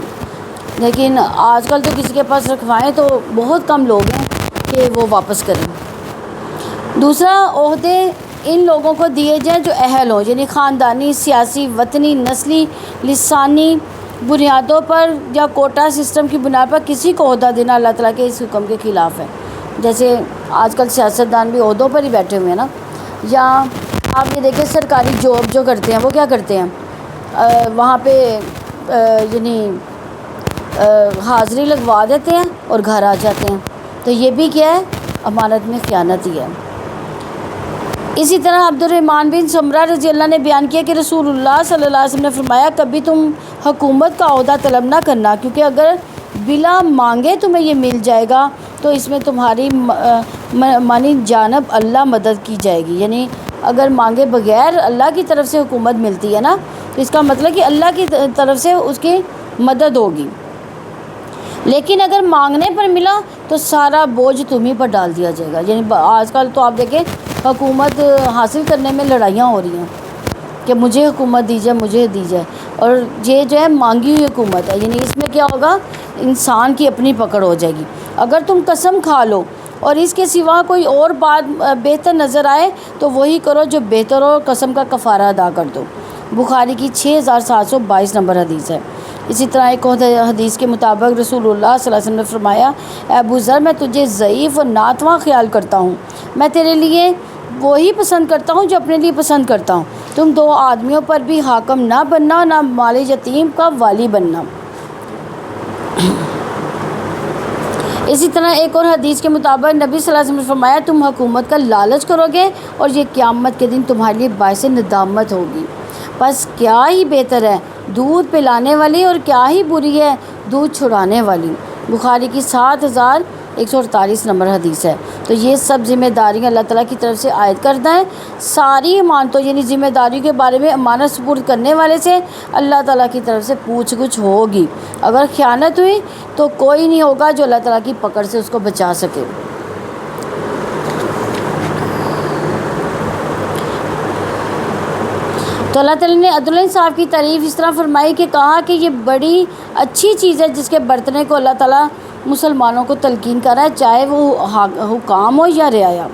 لیکن آج کل تو کسی کے پاس رکھوائیں تو بہت کم لوگ ہیں کہ وہ واپس کریں۔ دوسرا، عہدے ان لوگوں کو دیے جائیں جو اہل ہوں، یعنی خاندانی، سیاسی، وطنی، نسلی، لسانی بنیادوں پر یا کوٹا سسٹم کی بنیاد پر کسی کو عہدہ دینا اللہ تعالیٰ کے اس حکم کے خلاف ہے۔ جیسے آج کل سیاستدان بھی عہدوں پر ہی بیٹھے ہوئے ہیں نا، یا آپ یہ دیکھیں سرکاری جاب جو کرتے ہیں وہ کیا کرتے ہیں، وہاں پہ یعنی حاضری لگوا دیتے ہیں اور گھر آ جاتے ہیں، تو یہ بھی کیا ہے، امانت میں خیانت ہی ہے۔ اسی طرح عبد الرحمن بن سمرہ رضی اللہ نے بیان کیا کہ رسول اللہ صلی اللہ علیہ وسلم نے فرمایا کبھی تم حکومت کا عہدہ طلب نہ کرنا، کیونکہ اگر بلا مانگے تمہیں یہ مل جائے گا تو اس میں تمہاری مانی جانب اللہ مدد کی جائے گی، یعنی اگر مانگے بغیر اللہ کی طرف سے حکومت ملتی ہے نا، تو اس کا مطلب کہ اللہ کی طرف سے اس کی مدد ہوگی، لیکن اگر مانگنے پر ملا تو سارا بوجھ تمہیں پر ڈال دیا جائے گا۔ یعنی آج کل تو آپ دیکھیں حکومت حاصل کرنے میں لڑائیاں ہو رہی ہیں کہ مجھے حکومت دی جائے، مجھے دی جائے، اور یہ جو ہے مانگی ہوئی حکومت ہے، یعنی اس میں کیا ہوگا، انسان کی اپنی پکڑ ہو جائے گی۔ اگر تم قسم کھا لو اور اس کے سوا کوئی اور بات بہتر نظر آئے تو وہی کرو جو بہتر ہو، قسم کا کفارہ ادا کر دو۔ بخاری کی 6722 نمبر حدیث ہے۔ اسی طرح ایک اور حدیث کے مطابق رسول اللہ صلی اللہ علیہ وسلم نے فرمایا، اے ابو ذر، میں تجھے ضعیف اور ناتواں خیال کرتا ہوں، میں تیرے لیے وہی پسند کرتا ہوں جو اپنے لیے پسند کرتا ہوں، تم 2 آدمیوں پر بھی حاکم نہ بننا، نہ مال یتیم کا والی بننا۔ اسی طرح ایک اور حدیث کے مطابق نبی صلی اللہ علیہ وسلم نے فرمایا، تم حکومت کا لالچ کرو گے اور یہ قیامت کے دن تمہارے لیے باعث ندامت ہوگی، بس کیا ہی بہتر ہے دودھ پلانے والی اور کیا ہی بری ہے دودھ چھڑانے والی۔ بخاری کی 7148 نمبر حدیث ہے۔ تو تو یہ سب ذمہ داریاں اللہ تعالیٰ کی طرف سے عائد کرتا ہے. ساری امانتوں یعنی ذمہ داریوں کے بارے میں امانت سپرد کرنے والے سے اللہ تعالیٰ کی طرف سے پوچھ گچھ ہوگی. اگر خیانت ہوئی تو کوئی نہیں ہوگا جو اللہ تعالیٰ کی پکڑ سے اس کو بچا سکے. تو اللہ تعالیٰ نے عدل و انصاف کی تعریف اس طرح فرمائی کہ کہا کہ یہ بڑی اچھی چیز ہے جس کے برتنے کو اللہ تعالیٰ مسلمانوں کو تلقین کر رہا ہے، چاہے وہ حکام ہو یا رعایا.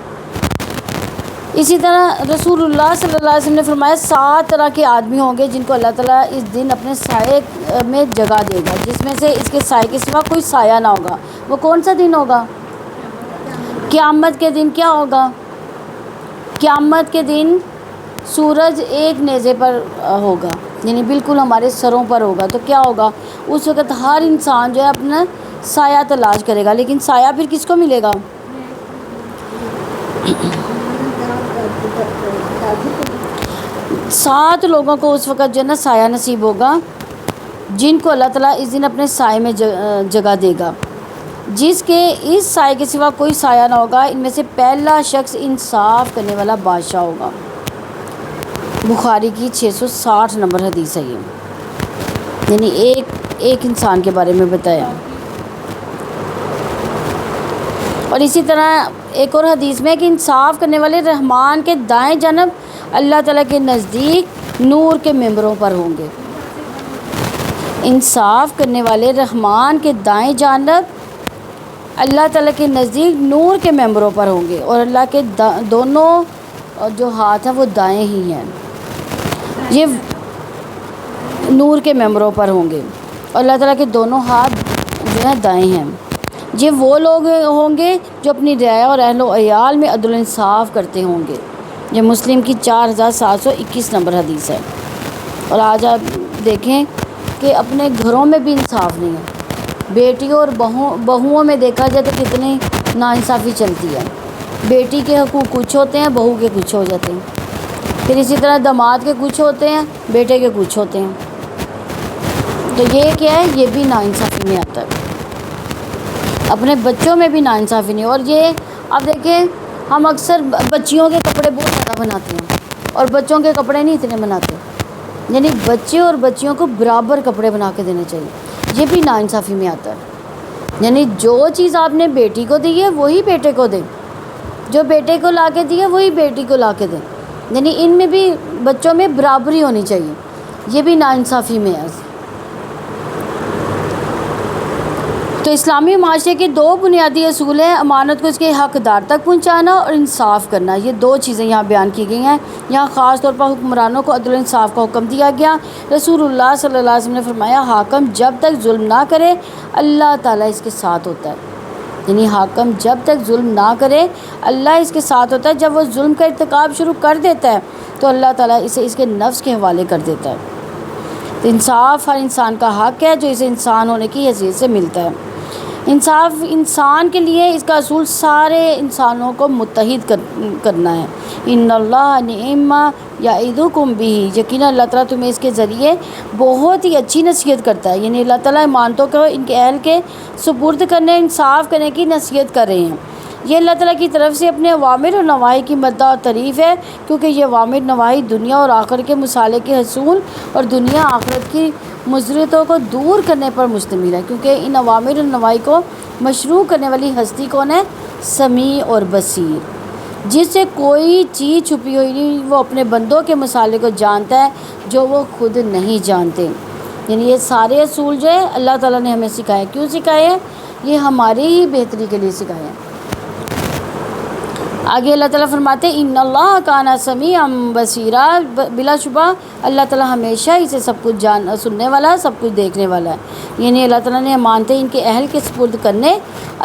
اسی طرح رسول اللہ صلی اللہ علیہ وسلم نے فرمایا 7 طرح کے آدمی ہوں گے جن کو اللہ تعالیٰ اس دن اپنے سائے میں جگہ دے گا، جس میں سے اس کے سائے کے سوا کوئی سایہ نہ ہوگا. وہ کون سا دن ہوگا؟ قیامت کے دن. کیا ہوگا قیامت کے دن؟ سورج ایک نیزے پر ہوگا، یعنی بالکل ہمارے سروں پر ہوگا. تو کیا ہوگا اس وقت؟ ہر انسان جو ہے اپنا سایہ تلاش کرے گا، لیکن سایہ پھر کس کو ملے گا؟ 7 لوگوں کو اس وقت جو ہے نا سایہ نصیب ہوگا جن کو اللہ تعالیٰ اس دن اپنے سائے میں جگہ دے گا، جس کے اس سائے کے سوا کوئی سایہ نہ ہوگا. ان میں سے پہلا شخص انصاف کرنے والا بادشاہ ہوگا. بخاری کی 660 نمبر حدیث ہے یہ، یعنی ایک انسان کے بارے میں بتایا. اور اسی طرح ایک اور حدیث میں کہ انصاف کرنے والے رحمان کے دائیں جانب اللہ تعالیٰ کے نزدیک نور کے ممبروں پر ہوں گے. انصاف کرنے والے رحمان کے دائیں جانب اللہ تعالیٰ کے نزدیک نور کے ممبروں پر ہوں گے، اور اللہ کے دونوں جو ہاتھ ہیں وہ دائیں ہی ہیں. یہ نور کے ممبروں پر ہوں گے اور اللہ تعالیٰ کے دونوں ہاتھ جو ہیں دائیں ہیں. یہ وہ لوگ ہوں گے جو اپنی رعایا اور اہل و عیال میں عدل و انصاف کرتے ہوں گے. یہ مسلم کی 4721 نمبر حدیث ہے. اور آج آپ دیکھیں کہ اپنے گھروں میں بھی انصاف نہیں ہے. بیٹیوں اور بہوؤں میں دیکھا جائے تو کتنی ناانصافی چلتی ہے. بیٹی کے حقوق کچھ ہوتے ہیں، بہو کے کچھ ہو جاتے ہیں. پھر اسی طرح داماد کے کچھ ہوتے ہیں، بیٹے کے کچھ ہوتے ہیں. تو یہ کیا ہے؟ یہ بھی ناانصافی میں آتا ہے. اپنے بچوں میں بھی ناانصافی نہیں. اور یہ اب دیکھیں ہم اکثر بچیوں کے کپڑے بہت زیادہ بناتے ہیں اور بچوں کے کپڑے نہیں اتنے بناتے. یعنی بچے اور بچیوں کو برابر کپڑے بنا کے دینے چاہیے. یہ بھی ناانصافی میں آتا ہے. یعنی جو چیز آپ نے بیٹی کو دی ہے وہی بیٹے کو دیں، جو بیٹے کو لا کے دی ہے وہی بیٹی کو لا کے دیں. یعنی ان میں بھی بچوں میں برابری ہونی چاہیے. یہ بھی ناانصافی میں ہے. تو اسلامی معاشرے کے 2 بنیادی اصول ہیں، امانت کو اس کے حقدار تک پہنچانا اور انصاف کرنا. یہ 2 چیزیں یہاں بیان کی گئی ہیں. یہاں خاص طور پر حکمرانوں کو عدل و انصاف کا حکم دیا گیا. رسول اللہ صلی اللہ علیہ وسلم نے فرمایا حاکم جب تک ظلم نہ کرے اللہ تعالیٰ اس کے ساتھ ہوتا ہے. یعنی حاکم جب تک ظلم نہ کرے اللہ اس کے ساتھ ہوتا ہے. جب وہ ظلم کا ارتکاب شروع کر دیتا ہے تو اللہ تعالیٰ اسے اس کے نفس کے حوالے کر دیتا ہے. تو انصاف ہر انسان کا حق ہے جو اسے انسان ہونے کی حیثیت سے ملتا ہے. انصاف انسان کے لیے اس کا اصول سارے انسانوں کو متحد کرنا ہے. ان اللہ نعم یعظکم بہ، یقینا اللہ تعالیٰ تمہیں اس کے ذریعے بہت ہی اچھی نصیحت کرتا ہے. یعنی اللہ تعالیٰ امانتوں کو ان کے اہل کے سپرد کرنے، انصاف کرنے کی نصیحت کر رہے ہیں. یہ اللہ تعالیٰ کی طرف سے اپنے اوامر اور نواہی کی مدح اور تعریف ہے، کیونکہ یہ اوامر نواہی دنیا اور آخرت کے مصالح کے حصول اور دنیا آخرت کی مضرتوں کو دور کرنے پر مشتمل ہے. کیونکہ ان اوامر اور نواہی کو مشروع کرنے والی ہستی کون ہے؟ سمیع اور بصیر، جس سے کوئی چیز چھپی ہوئی نہیں. وہ اپنے بندوں کے مصالح کو جانتا ہے جو وہ خود نہیں جانتے. یعنی یہ سارے اصول جو ہے اللہ تعالیٰ نے ہمیں سکھائے. کیوں سکھائے ہیں؟ یہ ہماری ہی بہتری کے لیے سکھائے ہیں. آگے اللہ تعالیٰ فرماتے ہیں ان اللہ کان سمیعا بصیرا، بلا شبہ اللہ تعالیٰ ہمیشہ اسے سب کچھ سننے والا، سب کچھ دیکھنے والا ہے. یعنی اللہ تعالیٰ نے امانتیں ان کے اہل کے سپرد کرنے،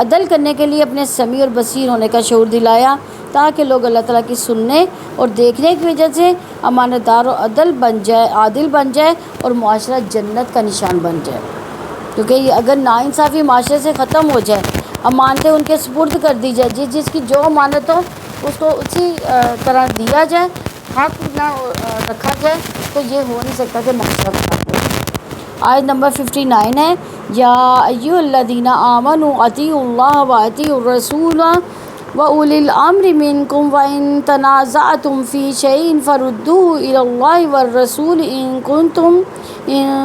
عدل کرنے کے لیے اپنے سمیع اور بصیر ہونے کا شعور دلایا، تاکہ لوگ اللہ تعالیٰ کی سننے اور دیکھنے کی وجہ سے امانت دار اور عادل بن جائے اور معاشرہ جنت کا نشان بن جائے. کیونکہ اگر ناانصافی معاشرے سے ختم ہو جائے، امانتیں ان کے سپرد کر دی جائے، جس کی جو امانت ہو اس کو اسی طرح دیا جائے، حق نہ رکھا جائے، تو یہ ہو نہیں سکتا کہ معاشرہ خراب ہو. آیت نمبر 59 ہے یا ایھا الذین آمنوا اطیعوا اللہ واطیعوا الرسول وَأُولِي الْأَمْرِ مِنْكُمْ وَإِنْ تَنَازَعْتُمْ فِي شَيْءٍ فَرُدُّوهُ إِلَى اللَّهِ وَالرَّسُولِ إِن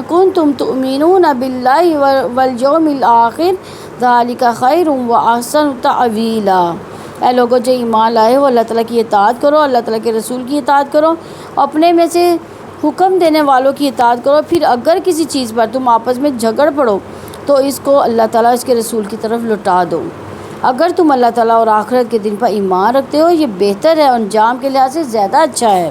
كُنتُمْ تُؤْمِنُونَ بِاللَّهِ وَالْيَوْمِ الْآخِرِ ذَلِكَ خَيْرٌ وَأَحْسَنُ تَأْوِيلًا۔ اے لوگو جو ایمان لائے ہو، اللہ تعالیٰ کی اطاعت کرو، اللہ تعالیٰ کے رسول کی اطاعت کرو، اپنے میں سے حکم دینے والوں کی اطاعت کرو۔ پھر اگر کسی چیز پر تم آپس میں جھگڑ پڑو تو اس کو اللہ تعالیٰ اس کے رسول کی طرف لوٹا دو۔ اگر تم اللہ تعالیٰ اور آخرت کے دن پر ایمان رکھتے ہو، یہ بہتر ہے، انجام کے لحاظ سے زیادہ اچھا ہے۔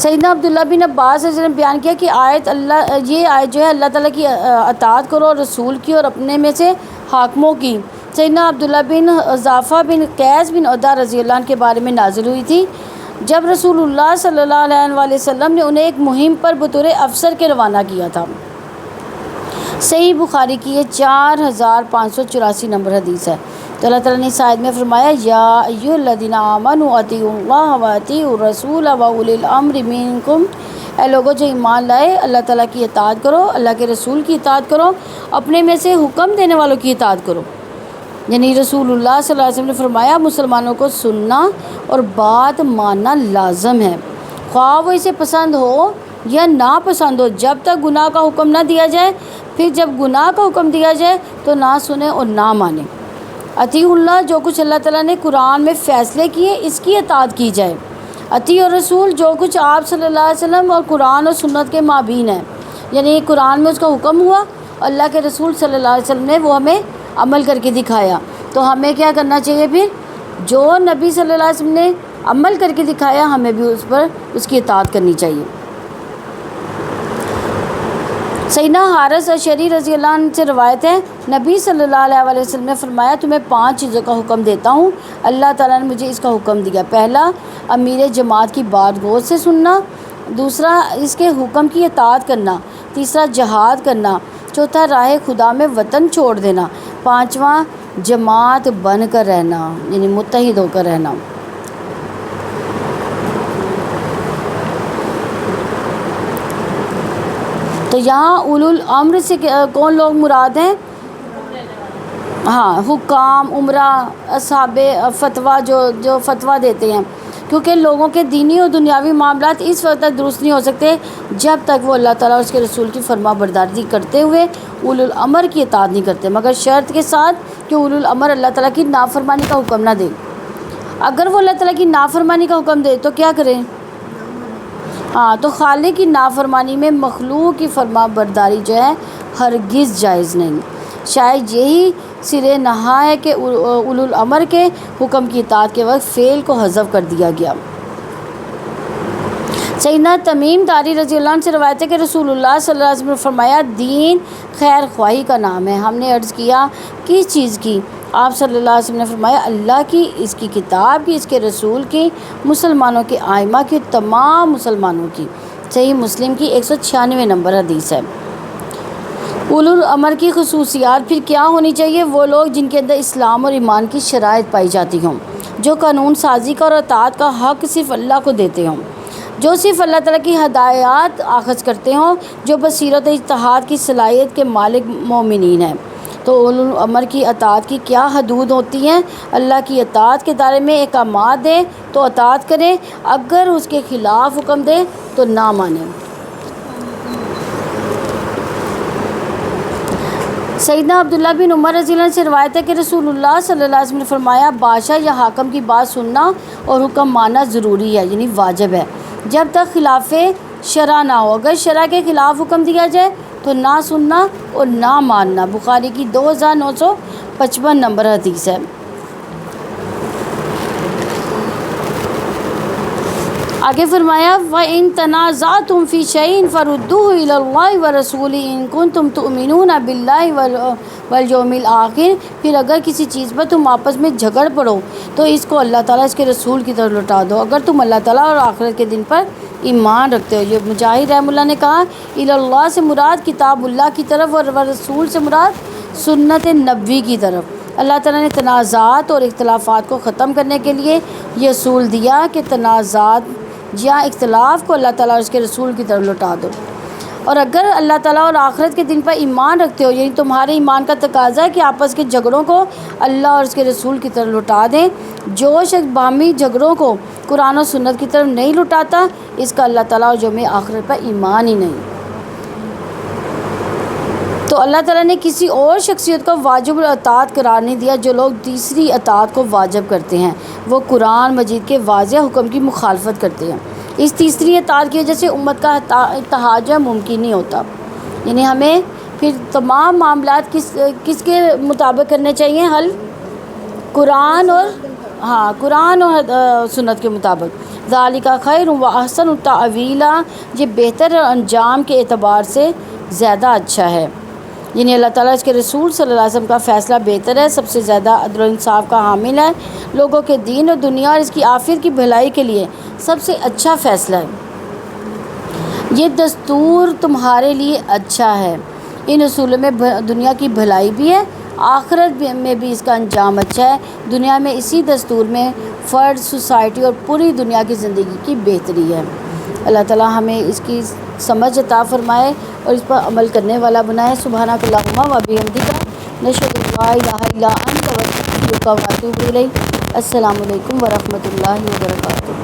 سیدنا عبداللہ بن عباس نے بیان کیا کہ یہ آیت جو ہے اللہ تعالیٰ کی اطاعت کرو اور رسول کی اور اپنے میں سے حاکموں کی، سیدنا عبداللہ بن اضافہ بن قیس بن عدہ رضی اللہ عنہ کے بارے میں نازل ہوئی تھی، جب رسول اللہ صلی اللہ علیہ وسلم نے انہیں ایک مہم پر بطور افسر کے روانہ کیا تھا۔ صحیح بخاری کی یہ 4584 نمبر حدیث ہے۔ تو اللہ تعالیٰ نے اس آیت میں فرمایا یا ایھا الذین آمنوا اطیعوا اللہ واطیعوا الرسول واولی الامر منکم، اے لوگوں جو ایمان لائے، اللہ تعالیٰ کی اطاعت کرو، اللہ کے رسول کی اطاعت کرو، اپنے میں سے حکم دینے والوں کی اطاعت کرو۔ یعنی رسول اللہ صلی اللہ علیہ وسلم نے فرمایا مسلمانوں کو سننا اور بات ماننا لازم ہے، خواہ وہ اسے پسند ہو یا ناپسند ہو، جب تک گناہ کا حکم نہ دیا جائے۔ پھر جب گناہ کا حکم دیا جائے تو نہ سنیں اور نہ مانیں۔ اطیع اللہ، جو کچھ اللہ تعالیٰ نے قرآن میں فیصلے کیے اس کی اطاعت کی جائے۔ اطیع الرسول، جو کچھ آپ صلی اللہ علیہ وسلم اور قرآن اور سنت کے مابین ہے، یعنی قرآن میں اس کا حکم ہوا، اللہ کے رسول صلی اللہ علیہ وسلم نے وہ ہمیں عمل کر کے دکھایا، تو ہمیں کیا کرنا چاہیے؟ پھر جو نبی صلی اللہ علیہ وسلم نے عمل کر کے دکھایا ہمیں بھی اس کی اطاعت کرنی چاہیے۔ سیدنا حارث اشعری رضی اللہ عنہ سے روایت ہے، نبی صلی اللہ علیہ وسلم نے فرمایا تمہیں 5 چیزوں کا حکم دیتا ہوں، اللہ تعالیٰ نے مجھے اس کا حکم دیا۔ پہلا، امیر جماعت کی بات غور سے سننا، دوسرا اس کے حکم کی اطاعت کرنا، تیسرا جہاد کرنا، چوتھا راہ خدا میں وطن چھوڑ دینا، پانچواں جماعت بن کر رہنا، یعنی متحد ہو کر رہنا۔ تو یہاں اولو الامر سے کون لوگ مراد ہیں؟ ہاں، حکام، عمرہ، اصحاب فتویٰ جو فتویٰ دیتے ہیں، کیونکہ لوگوں کے دینی اور دنیاوی معاملات اس وقت تک درست نہیں ہو سکتے جب تک وہ اللہ تعالیٰ اور اس کے رسول کی فرما برداری کرتے ہوئے اولو الامر کی اطاعت نہیں کرتے، مگر شرط کے ساتھ کہ اولو الامر اللہ تعالیٰ کی نافرمانی کا حکم نہ دے۔ اگر وہ اللہ تعالیٰ کی نافرمانی کا حکم دے تو کیا کریں؟ ہاں، تو خالق کی نافرمانی میں مخلوق کی فرما برداری جو ہے ہرگز جائز نہیں۔ شاید یہی سر نہا ہے کہ اولو الامر کے حکم کی اطاعت کے وقت فعل کو حذف کر دیا گیا۔ سیدنا تمیم داری رضی اللہ عنہ سے روایت ہے کہ رسول اللہ صلی اللہ علیہ وسلم نے فرمایا دین خیر خواہی کا نام ہے۔ ہم نے عرض کیا کس چیز کی؟ آپ صلی اللہ علیہ وسلم نے فرمایا اللہ کی، اس کی کتاب کی، اس کے رسول کی، مسلمانوں کے ائمہ کی، تمام مسلمانوں کی۔ صحیح مسلم کی 196 نمبر حدیث ہے۔ اولو الامر کی خصوصیات پھر کیا ہونی چاہیے؟ وہ لوگ جن کے اندر اسلام اور ایمان کی شرائط پائی جاتی ہوں، جو قانون سازی کا اور اطاعت کا حق صرف اللہ کو دیتے ہوں، جو صرف اللہ تعالیٰ کی ہدایات اخذ کرتے ہوں، جو بصیرت و اجتہاد کی صلاحیت کے مالک مومنین ہیں۔ تو اولو الامر کی اطاعت کی کیا حدود ہوتی ہیں؟ اللہ کی اطاعت کے دائرے میں احکامات دیں تو اطاعت کریں، اگر اس کے خلاف حکم دیں تو نہ مانیں۔ سیدنا عبداللہ بن عمر رضی اللہ عنہ سے روایت ہے کہ رسول اللہ صلی اللہ علیہ وسلم نے فرمایا بادشاہ یا حاکم کی بات سننا اور حکم ماننا ضروری ہے، یعنی واجب ہے، جب تک خلاف شرع نہ ہو۔ اگر شرع کے خلاف حکم دیا جائے تو نہ سننا اور نہ ماننا۔ بخاری کی 2955 نمبر حدیث ہے۔ آگے فرمایا وَإِن تَنَازَعْتُمْ فِي شَيْءٍ فَرُدُّوهُ إِلَى اللَّهِ وَرَسُولِهِ إِن كُنتُمْ تُؤْمِنُونَ بِاللَّهِ وَالْيَوْمِ الْآخِرِ، پھر اگر کسی چیز پر تم آپس میں جھگڑ پڑو تو اس کو اللہ تعالیٰ اس کے رسول کی طرف لوٹا دو، اگر تم اللہ تعالیٰ اور آخرت کے دن پر ایمان رکھتے ہو۔ یہ مجاہد رحمہ اللہ نے کہا اِلَى اللَّهِ سے مراد کتاب اللہ کی طرف اور رسول سے مراد سنت نبوی کی طرف۔ اللہ تعالیٰ نے تنازعات اور اختلافات کو ختم کرنے کے لیے یہ اصول دیا کہ تنازعات یا اختلاف کو اللہ تعالیٰ اور اس کے رسول کی طرف لوٹا دو۔ اور اگر اللہ تعالیٰ اور آخرت کے دن پر ایمان رکھتے ہو، یعنی تمہارے ایمان کا تقاضا ہے کہ آپس کے جھگڑوں کو اللہ اور اس کے رسول کی طرف لوٹا دیں۔ جو شخص باہمی جھگڑوں کو قرآن و سنت کی طرف نہیں لوٹاتا، اس کا اللہ تعالیٰ اور یوم آخرت پر ایمان ہی نہیں۔ تو اللہ تعالیٰ نے کسی اور شخصیت کو واجب الاطاعت قرار نہیں دیا۔ جو لوگ تیسری اطاعت کو واجب کرتے ہیں وہ قرآن مجید کے واضح حکم کی مخالفت کرتے ہیں۔ اس تیسری اطاعت کی وجہ سے امت کا اتحاد جو ہے ممکن نہیں ہوتا۔ یعنی ہمیں پھر تمام معاملات کس کے مطابق کرنے چاہیے؟ حل قرآن اور سنت کے مطابق۔ ذالک خیر و احسن تأویلا، یہ بہتر انجام کے اعتبار سے زیادہ اچھا ہے۔ یعنی اللہ تعالیٰ اس کے رسول صلی اللہ علیہ وسلم کا فیصلہ بہتر ہے، سب سے زیادہ عدل و انصاف کا حامل ہے، لوگوں کے دین اور دنیا اور اس کی عافیت کی بھلائی کے لیے سب سے اچھا فیصلہ ہے۔ یہ دستور تمہارے لیے اچھا ہے، ان اصولوں میں دنیا کی بھلائی بھی ہے، آخرت میں بھی اس کا انجام اچھا ہے۔ دنیا میں اسی دستور میں فرد، سوسائٹی اور پوری دنیا کی زندگی کی بہتری ہے۔ اللہ تعالیٰ ہمیں اس کی سمجھ عطا فرمائے اور اس پر عمل کرنے والا بنائے۔ سبحانک اللہم و بحمدک، نشہد ان لا الہ الا انت، نستغفرک و نتوب الیک۔ السلام علیکم ورحمۃ اللہ وبرکاتہ۔